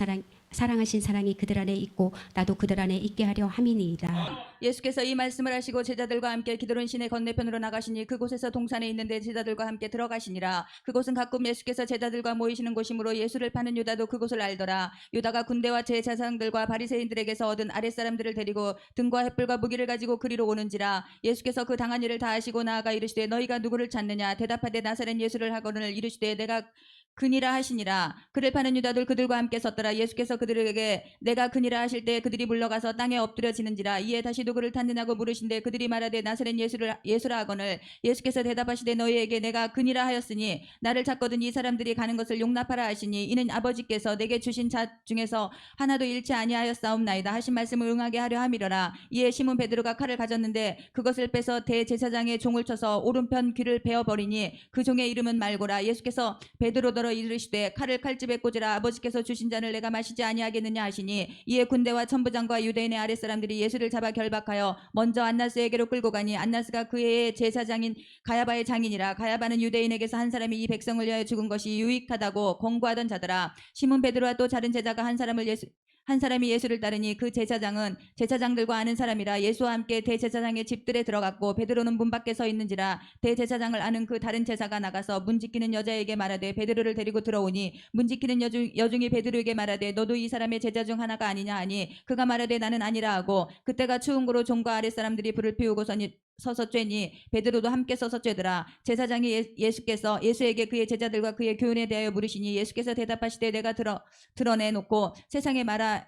사랑이 그들 안에 있고 나도 그들 안에 있게 하려 함이니이다. 예수께서 이 말씀을 하시고 제자들과 함께 기드론 시내 건너편으로 나가시니 그곳에서 동산에 있는데 제자들과 함께 들어가시니라. 그곳은 가끔 예수께서 제자들과 모이시는 곳이므로 예수를 파는 유다도 그곳을 알더라. 유다가 군대와 제사장들과 바리새인들에게서 얻은 아랫사람들을 데리고 등과 횃불과 무기를 가지고 그리로 오는지라. 예수께서 그 당한 일을 다 하시고 나아가 이르시되 너희가 누구를 찾느냐? 대답하되 나사렛 예수를 하거늘 이르시되 내가 그니라 하시니라. 그를 파는 유다들 그들과 함께 섰더라. 예수께서 그들에게 내가 그니라 하실 때 그들이 물러가서 땅에 엎드려지는지라. 이에 다시 누구를 찾느냐고 물으신데 그들이 말하되 나사렛 예수라 하거늘 예수께서 대답하시되 너희에게 내가 그니라 하였으니 나를 찾거든 이 사람들이 가는 것을 용납하라 하시니 이는 아버지께서 내게 주신 자 중에서 하나도 잃지 아니하였사옵나이다 하신 말씀을 응하게 하려 함이러라. 이에 시몬 베드로가 칼을 가졌는데 그것을 빼서 대제사장의 종을 쳐서 오른편 귀를 베어버리니 그 종의 이름은 말고라. 예수께서 베드로더러 이르시되 칼을 칼집에 꽂으라. 아버지께서 주신 잔을 내가 마시지 아니하겠느냐 하시니 이에 군대와 천부장과 유대인의 아랫사람들이 예수를 잡아 결박하여 먼저 안나스에게로 끌고 가니 안나스가 그 해의 제사장인 가야바의 장인이라. 가야바는 유대인에게서 한 사람이 이 백성을 위하여 죽은 것이 유익하다고 권고하던 자더라. 시몬 베드로와 또 다른 제자가 한 사람을 한 사람이 예수를 따르니 그 제사장은 제사장들과 아는 사람이라 예수와 함께 대제사장의 집들에 들어갔고 베드로는 문 밖에 서 있는지라 대제사장을 아는 그 다른 제사가 나가서 문 지키는 여자에게 말하되 베드로를 데리고 들어오니 문 지키는 여중이 베드로에게 말하되 너도 이 사람의 제자 중 하나가 아니냐 하니 그가 말하되 나는 아니라 하고 그때가 추운 고로 종과 아랫사람들이 불을 피우고 서서 쬐니 베드로도 함께 서서 쬐더라. 제사장이 예수께서 예수에게 그의 제자들과 그의 교훈에 대하여 물으시니 예수께서 대답하시되 내가 드러내놓고 세상에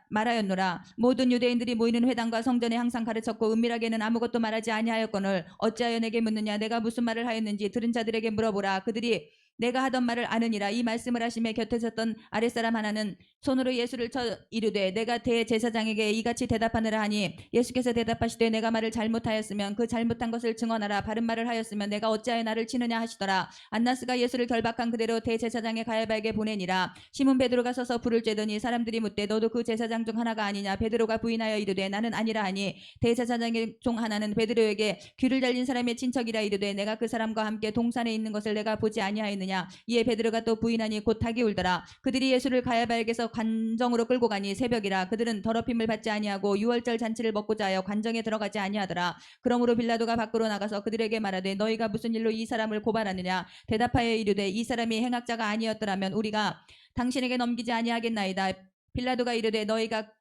말하였노라. 모든 유대인들이 모이는 회당과 성전에 항상 가르쳤고 은밀하게는 아무것도 말하지 아니하였거늘 어찌하여 내게 묻느냐. 내가 무슨 말을 하였는지 들은 자들에게 물어보라. 그들이 내가 하던 말을 아느니라. 이 말씀을 하심에 곁에 섰던 아랫사람 하나는 손으로 예수를 쳐 이르되 내가 대제사장에게 이같이 대답하느라 하니 예수께서 대답하시되 내가 말을 잘못하였으면 그 잘못한 것을 증언하라. 바른 말을 하였으면 내가 어찌하여 나를 치느냐 하시더라. 안나스가 예수를 결박한 그대로 대제사장의 가야바에게 보내니라. 시몬 베드로가 서서 불을 쬐더니 사람들이 묻되 너도 그 제사장 중 하나가 아니냐. 베드로가 부인하여 이르되 나는 아니라 하니 대제사장의 중 하나는 베드로에게 귀를 잘린 사람의 친척이라 이르되 내가 그 사람과 함께 동산에 있는 것을 내가 보지 아니하였느냐. 이에 베드로가 또 부인하니 곧 닭이 울더라. 그들이 예수를 가야바에게서 관정으로 끌고 가니 새벽이라. 그들은 더럽힘을 받지 아니하고 유월절 잔치를 먹고자 하여 관정에 들어가지 아니하더라. 그러므로 빌라도가 밖으로 나가서 그들에게 말하되 너희가 무슨 일로 이 사람을 고발하느냐. 대답하여 이르되 이 사람이 행악자가 아니었더라면 우리가 당신에게 넘기지 아니하겠나이다. 빌라도가 이르되 너희가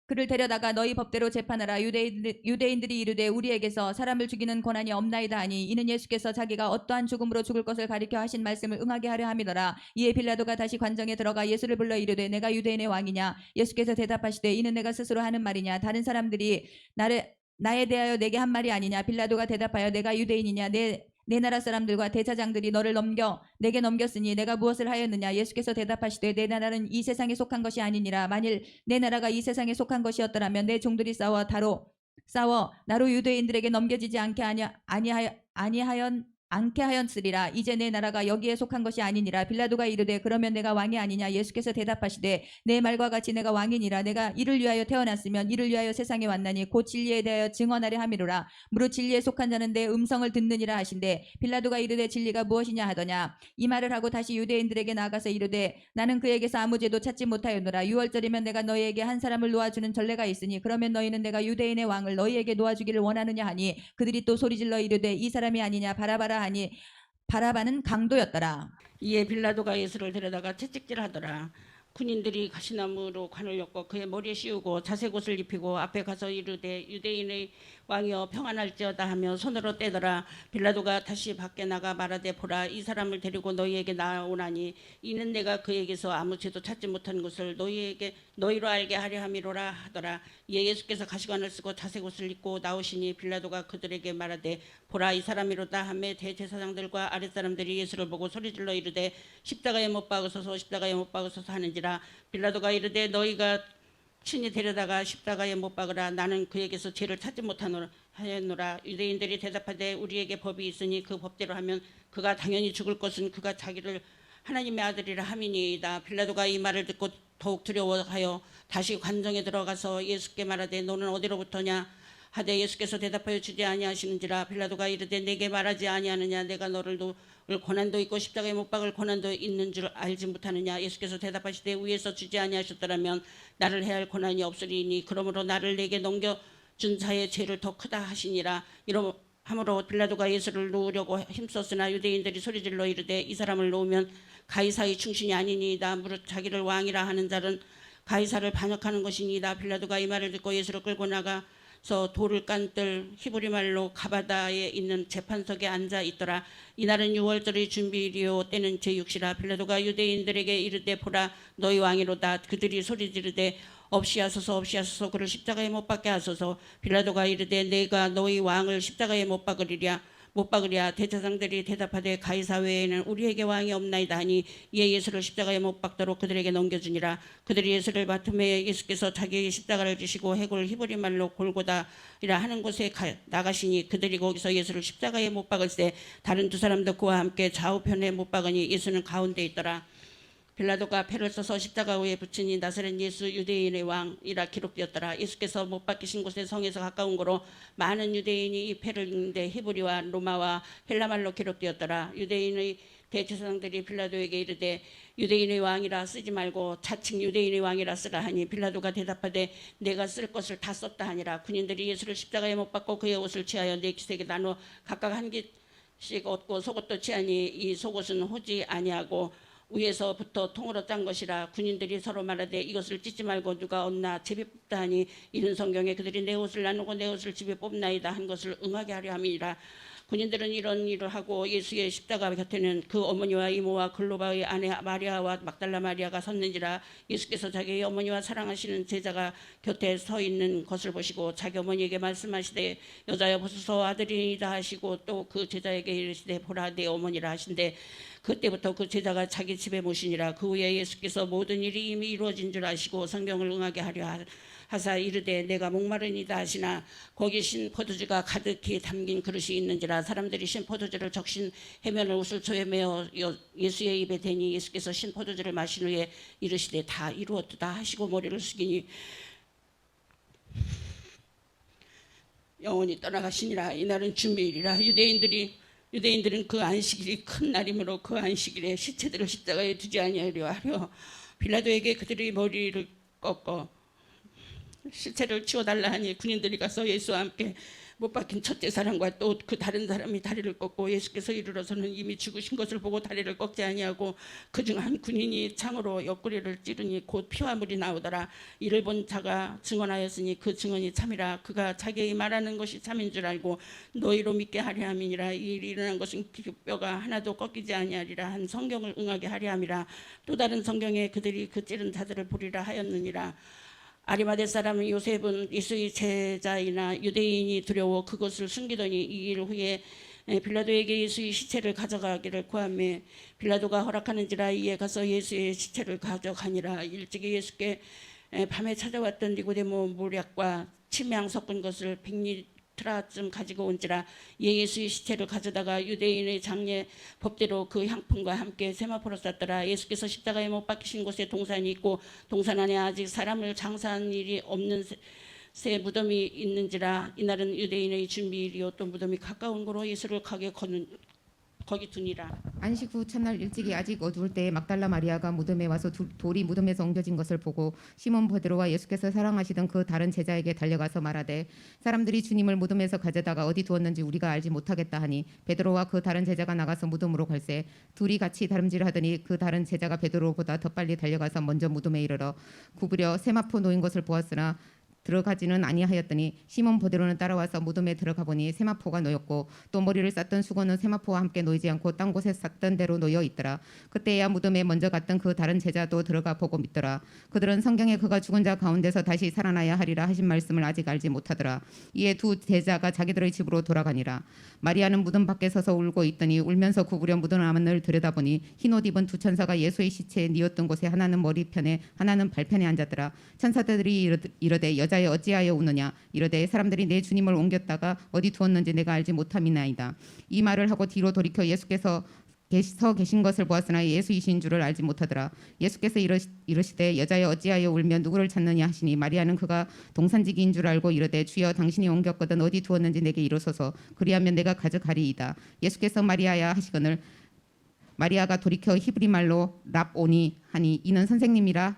그를 데려다가 너희 법대로 재판하라. 유대인들이 이르되 우리에게서 사람을 죽이는 권한이 없나이다 하니 이는 예수께서 자기가 어떠한 죽음으로 죽을 것을 가리켜 하신 말씀을 응하게 하려 함이더라. 이에 빌라도가 다시 관정에 들어가 예수를 불러 이르되 내가 유대인의 왕이냐. 예수께서 대답하시되 이는 내가 스스로 하는 말이냐. 다른 사람들이 나에 대하여 내게 한 말이 아니냐. 빌라도가 대답하여 내가 유대인이냐. 내 나라 사람들과 대제사장들이 너를 내게 넘겼으니 내가 무엇을 하였느냐. 예수께서 대답하시되 내 나라는 이 세상에 속한 것이 아니니라. 만일 내 나라가 이 세상에 속한 것이었더라면 내 종들이 싸워 나로 유대인들에게 넘겨지지 않게 하였으리라. 이제 내 나라가 여기에 속한 것이 아니니라. 빌라도가 이르되 그러면 내가 왕이 아니냐. 예수께서 대답하시되 내 말과 같이 내가 왕이니라. 내가 이를 위하여 태어났으면 이를 위하여 세상에 왔나니 곧 진리에 대하여 증언하려 함이로라. 무릇 진리에 속한 자는 내 음성을 듣느니라 하신대 빌라도가 이르되 진리가 무엇이냐 하더냐. 이 말을 하고 다시 유대인들에게 나아가서 이르되 나는 그에게서 아무 죄도 찾지 못하였노라. 유월절이면 내가 너희에게 한 사람을 놓아주는 전례가 있으니 그러면 너희는 내가 유대인의 왕을 너희에게 놓아주기를 원하느냐 하니 그들이 또 소리질러 이르되 이 사람이 아니냐. 바라바라 하니 바라바는 강도였더라. 이에 빌라도가 예수를 데려다가 채찍질하더라. 군인들이 가시나무로 관을 엮고 그의 머리에 씌우고 자색 옷을 입히고 앞에 가서 이르되 유대인의 왕이여 평안할지어다 하며 손으로 떼더라. 빌라도가 다시 밖에 나가 말하되 보라 이 사람을 데리고 너희에게 나오나니 이는 내가 그에게서 아무 죄도 찾지 못한 것을 너희로 알게 하려 함이로라 하더라. 이에 예수께서 가시관을 쓰고 자색 옷을 입고 나오시니 빌라도가 그들에게 말하되 보라 이 사람이로다 하매 대제사장들과 아랫사람들이 예수를 보고 소리질러 이르되 십자가에 못 박으소서 십자가에 못 박으소서 하는지라. 빌라도가 이르되 너희가 친히 데려다가 십자가에 못 박으라. 나는 그에게서 죄를 찾지 못하였노라. 유대인들이 대답하되 우리에게 법이 있으니 그 법대로 하면 그가 당연히 죽을 것은 그가 자기를 하나님의 아들이라 함이니이다. 빌라도가 이 말을 듣고 더욱 두려워하여 다시 관정에 들어가서 예수께 말하되 너는 어디로부터냐 하되 예수께서 대답하여 주지 아니하시는지라. 빌라도가 이르되 내게 말하지 아니하느냐. 내가 너를 놓을 고난도 있고 십자가에 못 박을 고난도 있는 줄 알지 못하느냐. 예수께서 대답하시되 위에서 주지 아니하셨더라면 나를 해할 고난이 없으리니 그러므로 나를 내게 넘겨준 자의 죄를 더 크다 하시니라. 이러므로 빌라도가 예수를 놓으려고 힘썼으나 유대인들이 소리질러 이르되 이 사람을 놓으면 가이사의 충신이 아니니이다. 무릇 자기를 왕이라 하는 자는 가이사를 반역하는 것이니이다. 빌라도가 이 말을 듣고 예수를 끌고 나가서 돌을 깐뜰 히브리 말로 가바다에 있는 재판석에 앉아 있더라. 이날은 유월절의 준비일이요 때는 제6시라. 빌라도가 유대인들에게 이르되 보라 너희 왕이로다. 그들이 소리 지르되 없이 하소서 그를 십자가에 못 박게 하소서. 빌라도가 이르되 내가 너희 왕을 십자가에 못 박으리랴. 대제사장들이 대답하되 가이사 외에는 우리에게 왕이 없나이다 하니 이에 예수를 십자가에 못 박도록 그들에게 넘겨주니라. 그들이 예수를 맡음에 예수께서 자기의 십자가를 지시고 해골 히브리 말로 골고다이라 하는 곳에 나가시니 그들이 거기서 예수를 십자가에 못 박을새 다른 두 사람도 그와 함께 좌우편에 못 박으니 예수는 가운데 있더라. 빌라도가 패를 써서 십자가 위에 붙이니 나사렛 예수 유대인의 왕이라 기록되었더라. 예수께서 못 박히신 곳에 성에서 가까운 거로 많은 유대인이 이 패를 읽는데 히브리와 로마와 헬라말로 기록되었더라. 유대인의 대제사장들이 빌라도에게 이르되 유대인의 왕이라 쓰지 말고 자칭 유대인의 왕이라 쓰라 하니 빌라도가 대답하되 내가 쓸 것을 다 썼다 하니라. 군인들이 예수를 십자가에 못 박고 그의 옷을 취하여 네 깃에게 나누어 각각 한 깃씩 얻고 속옷도 취하니 이 속옷은 호지 아니하고 위에서부터 통으로 짠 것이라. 군인들이 서로 말하되 이것을 찢지 말고 누가 얻나 집에 뽑다 하니 이는 성경에 그들이 내 옷을 나누고 내 옷을 집에 뽑나이다 한 것을 응하게 하려 함이니라. 군인들은 이런 일을 하고 예수의 십자가 곁에는 그 어머니와 이모와 글로바의 아내 마리아와 막달라 마리아가 섰는지라. 예수께서 자기의 어머니와 사랑하시는 제자가 곁에 서 있는 것을 보시고 자기 어머니에게 말씀하시되 여자여 보소서 아들이다 하시고 또 그 제자에게 이르시되 보라 내 어머니라 하신대 그때부터 그 제자가 자기 집에 모시니라. 그 후에 예수께서 모든 일이 이미 이루어진 줄 아시고 성경을 응하게 하려 하사 이르되 내가 목마르니다 하시나 거기 신 포도주가 가득히 담긴 그릇이 있는지라. 사람들이 신 포도주를 적신 해면을 우슬초에 메어 예수의 입에 대니 예수께서 신 포도주를 마신 후에 이르시되 다 이루었도다 하시고 머리를 숙이니 영원히 떠나가시니라. 이날은 준비일이라. 유대인들은 그 안식일이 큰 날이므로 그 안식일에 시체들을 십자가에 두지 아니하려 하려 빌라도에게 그들이 머리를 꺾어 시체를 치워달라 하니 군인들이 가서 예수와 함께 못 박힌 첫째 사람과 또 그 다른 사람이 다리를 꺾고 예수께서 이르러서는 이미 죽으신 것을 보고 다리를 꺾지 아니하고 그중 한 군인이 창으로 옆구리를 찌르니 곧 피와 물이 나오더라. 이를 본 자가 증언하였으니 그 증언이 참이라. 그가 자기의 말하는 것이 참인 줄 알고 너희로 믿게 하려 함이니라. 이 일이 일어난 것은 뼈가 하나도 꺾이지 아니하리라 한 성경을 응하게 하려 함이라. 또 다른 성경에 그들이 그 찌른 자들을 보리라 하였느니라. 아리마대 사람 요셉은 예수의 제자이나 유대인이 두려워 그것을 숨기더니 이 일 후에 빌라도에게 예수의 시체를 가져가기를 구하매 빌라도가 허락하는지라. 이에 가서 예수의 시체를 가져가니라. 일찍이 예수께 밤에 찾아왔던 니고데모 모략과 침향 섞은 것을 100리터쯤 가지고 온지라. 이에 예수의 시체를 가져다가 유대인의 장례 법대로 그 향품과 함께 세마포로 쌌더라. 예수께서 십자가에 못 박히신 곳에 동산이 있고 동산 안에 아직 사람을 장사한 일이 없는 새 무덤이 있는지라. 이날은 유대인의 준비일이요 또 무덤이 가까운 곳으로 예수를 거기 두니라. 안식 후 첫날 일찍이 아직 어두울 때에 막달라 마리아가 무덤에 와서 돌이 무덤에서 옮겨진 것을 보고 시몬 베드로와 예수께서 사랑하시던 그 다른 제자에게 달려가서 말하되 사람들이 주님을 무덤에서 가져다가 어디 두었는지 우리가 알지 못하겠다 하니 베드로와 그 다른 제자가 나가서 무덤으로 갈새 둘이 같이 다름질하더니 그 다른 제자가 베드로보다 더 빨리 달려가서 먼저 무덤에 이르러 구부려 세마포 놓인 것을 보았으나 들어가지는 아니하였더니 시몬 베드로는 따라와서 무덤에 들어가 보니 세마포가 놓였고 또 머리를 쌌던 수건은 세마포와 함께 놓이지 않고 딴 곳에 쌌던 대로 놓여 있더라. 그때야 무덤에 먼저 갔던 그 다른 제자도 들어가 보고 믿더라. 그들은 성경에 그가 죽은 자 가운데서 다시 살아나야 하리라 하신 말씀을 아직 알지 못하더라. 이에 두 제자가 자기들의 집으로 돌아가니라. 마리아는 무덤 밖에 서서 울고 있더니 울면서 구부려 무덤 안을 들여다보니 흰옷 입은 두 천사가 예수의 시체에 뉘었던 곳에 하나는 머리편에 하나는 발편에 앉았더라. 천사들이 이르되 여자여 어찌하여 우느냐. 이르되 사람들이 내 주님을 옮겼다가 어디 두었는지 내가 알지 못함이나이다. 이 말을 하고 뒤로 돌이켜 예수께서 서 계신 것을 보았으나 예수이신 줄을 알지 못하더라. 예수께서 이르시되 여자여 어찌하여 울며 누구를 찾느냐 하시니 마리아는 그가 동산지기인 줄 알고 이르되 주여 당신이 옮겼거든 어디 두었는지 내게 이르소서 그리하면 내가 가져가리이다. 예수께서 마리아야 하시거늘 마리아가 돌이켜 히브리 말로 랍오니 하니 이는 선생님이라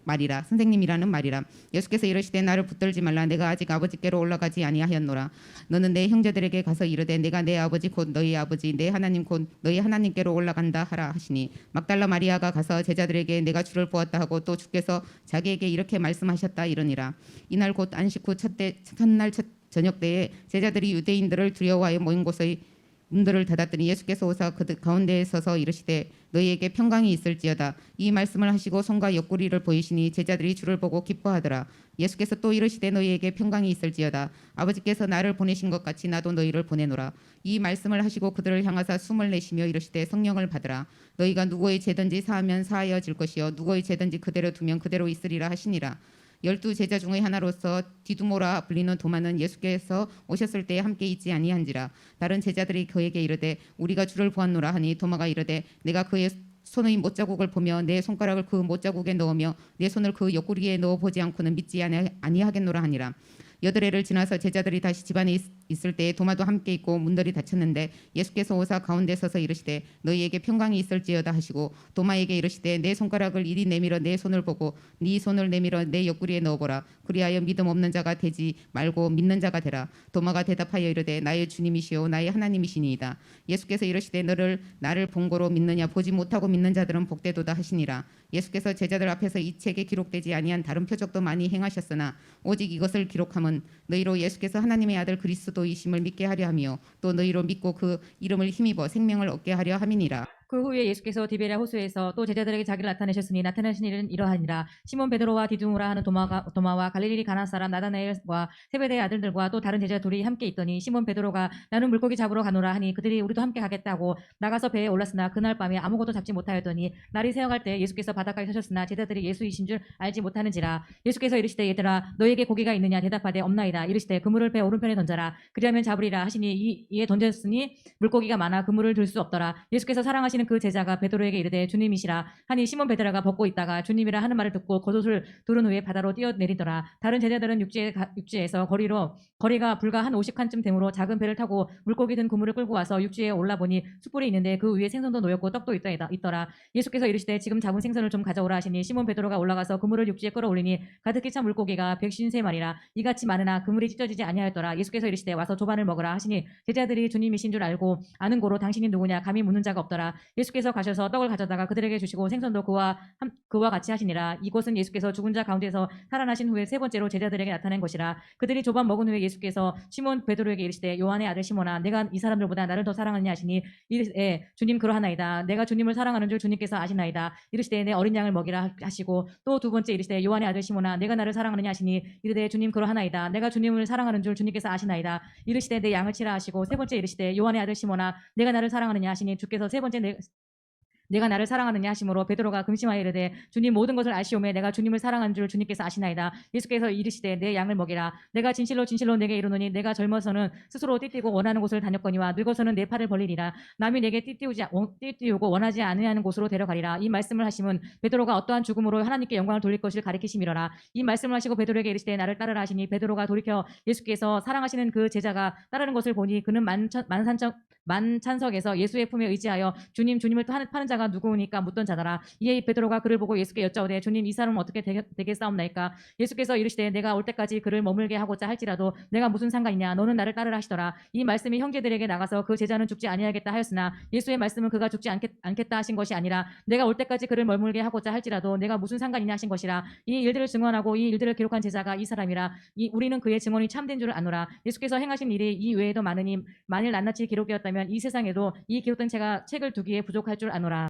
말이라. 선생님이라는 말이라. 예수께서 이르시되 나를 붙들지 말라. 내가 아직 아버지께로 올라가지 아니하였노라. 너는 내 형제들에게 가서 이르되 내가 내 아버지 곧 너희 아버지 내 하나님 곧 너희 하나님께로 올라간다 하라 하시니 막달라 마리아가 가서 제자들에게 내가 주를 보았다 하고 또 주께서 자기에게 이렇게 말씀하셨다 이러니라. 이날 곧 안식 후 첫날 저녁 때에 제자들이 유대인들을 두려워하여 모인 곳의 문들을 닫았더니 예수께서 오사 그들 가운데에 서서 이르시되 너희에게 평강이 있을지어다. 이 말씀을 하시고 손과 옆구리를 보이시니 제자들이 주를 보고 기뻐하더라. 예수께서 또 이르시되 너희에게 평강이 있을지어다. 아버지께서 나를 보내신 것 같이 나도 너희를 보내노라. 이 말씀을 하시고 그들을 향하사 숨을 내쉬며 이르시되 성령을 받으라. 너희가 누구의 죄든지 사하면 사하여질 것이요 누구의 죄든지 그대로 두면 그대로 있으리라 하시니라. 12 제자 중의 하나로서 디두모라 불리는 도마는 예수께서 오셨을 때에 함께 있지 아니한지라. 다른 제자들이 그에게 이르되 우리가 주를 보았노라 하니 도마가 이르되 내가 그의 손의 못자국을 보며 내 손가락을 그 못자국에 넣으며 내 손을 그 옆구리에 넣어 보지 않고는 믿지 아니하겠노라 하니라. 8해를 지나서 제자들이 다시 집안에 있을 때에 도마도 함께 있고 문들이 닫혔는데 예수께서 오사 가운데 서서 이르시되 너희에게 평강이 있을지어다 하시고 도마에게 이르시되 내 손가락을 이리 내밀어 내 손을 보고 네 손을 내밀어 내 옆구리에 넣어보라. 그리하여 믿음 없는 자가 되지 말고 믿는 자가 되라. 도마가 대답하여 이르되 나의 주님이시오 나의 하나님이시니이다. 예수께서 이르시되 너를 나를 본고로 믿느냐 보지 못하고 믿는 자들은 복되도다 하시니라. 예수께서 제자들 앞에서 이 책에 기록되지 아니한 다른 표적도 많이 행하셨으나 오직 이것을 기록함은 너희로 예수께서 하나님의 아들 그리스도이심을 믿게 하려 함이요 또 너희로 믿고 그 이름을 힘입어 생명을 얻게 하려 함이니라. 그 후에 예수께서 디베랴 호수에서 또 제자들에게 자기를 나타내셨으니 나타내신 일은 이러하니라. 시몬 베드로와 디두무라 하는 도마와 갈릴리 가나 사람 나다나엘과 세베대의 아들들과 또 다른 제자 둘이 함께 있더니 시몬 베드로가 나는 물고기 잡으러 가노라 하니 그들이 우리도 함께 가겠다고 나가서 배에 올랐으나 그날 밤에 아무것도 잡지 못하였더니 날이 새어갈 때 예수께서 바닷가에 서셨으나 제자들이 예수이신 줄 알지 못하는지라. 예수께서 이르시되 얘들아 너에게 고기가 있느냐 대답하되 없나이다. 이르시되 그물을 배 오른편에 던져라. 그리하면 잡으리라 하시니 이에 던졌으니 물고기가 많아 그물을 들 수 없더라. 예수께서 사랑하시는 그 제자가 베드로에게 이르되 주님이시라 하니 시몬 베드로가 벗고 있다가 주님이라 하는 말을 듣고 겉옷을 두른 후에 바다로 뛰어내리더라. 다른 제자들은 육지에서 거리가 불과 한 50칸쯤 되므로 작은 배를 타고 물고기 든 그물을 끌고 와서 육지에 올라보니 숯불이 있는데 그 위에 생선도 놓였고 떡도 있더라. 예수께서 이르시되 지금 잡은 생선을 좀 가져오라 하시니 시몬 베드로가 올라가서 그물을 육지에 끌어올리니 가득히 찬 물고기가 153마리라 이같이 많으나 그물이 찢어지지 아니하였더라. 예수께서 이르시되 와서 조반을 먹으라 하시니 제자들이 주님이신 줄 알고 아는 고로 당신이 누구냐 감히 묻는 자가 없더라. 예수께서 가셔서 떡을 가져다가 그들에게 주시고 생선도 그와 같이 하시니라. 이곳은 예수께서 죽은 자 가운데서 살아나신 후에 세 번째로 제자들에게 나타낸 것이라. 그들이 조반 먹은 후에 예수께서 시몬 베드로에게 이르시되 요한의 아들 시몬아 내가 이 사람들보다 나를 더 사랑하느냐 하시니 이르시되 주님 그러하나이다. 내가 주님을 사랑하는 줄 주님께서 아시나이다. 이르시되 내 어린 양을 먹이라 하시고 또 두 번째 이르시되 요한의 아들 시몬아 내가 나를 사랑하느냐 하시니 이르되 주님 그러하나이다. 내가 주님을 사랑하는 줄 주님께서 아시나이다. 이르시되 내 양을 치라 하시고 세 번째 이르시되 요한의 아들 시몬아 내가 나를 사랑하느냐 하시니 주께서 세 번째 내가 나를 사랑하느냐 하심으로 베드로가 금심하여 이르되 주님 모든 것을 아시오매 내가 주님을 사랑하는 줄 주님께서 아시나이다. 예수께서 이르시되 내 양을 먹이라. 내가 진실로 내게 이르노니 내가 젊어서는 스스로 띠띠고 원하는 곳을 다녔거니와 늙어서는 내 팔을 벌리리라. 남이 내게 띠띠우고 원하지 않으하는 곳으로 데려가리라. 이 말씀을 하심은 베드로가 어떠한 죽음으로 하나님께 영광을 돌릴 것을 가리키심이로라. 이 말씀을 하시고 베드로에게 이르시되 나를 따르라 하시니 베드로가 돌이켜 예수께서 사랑하시는 그 제자가 따르는 것을 보니 그는 만찬석에서 예수의 품에 의지하여 주님을 파는 자가 누구니까 묻던 자더라. 이에 베드로가 그를 보고 예수께 여짜오되 주님 이 사람은 어떻게 되겠사옵나이까. 예수께서 이르시되 내가 올 때까지 그를 머물게 하고자 할지라도 내가 무슨 상관이냐 너는 나를 따르라 하시더라. 이 말씀이 형제들에게 나가서 그 제자는 죽지 아니하겠다 하였으나 예수의 말씀은 그가 죽지 않겠다 하신 것이 아니라 내가 올 때까지 그를 머물게 하고자 할지라도 내가 무슨 상관이냐 하신 것이라. 이 일들을 증언하고 이 일들을 기록한 제자가 이 사람이라. 우리는 그의 증언이 참된 줄 아노라. 예수께서 행하신 일이 이 외에도 많으니 만일 낱낱이 기록되었다면 이 세상에도 이 기록된 책을 두기에 부족할 줄 아노라.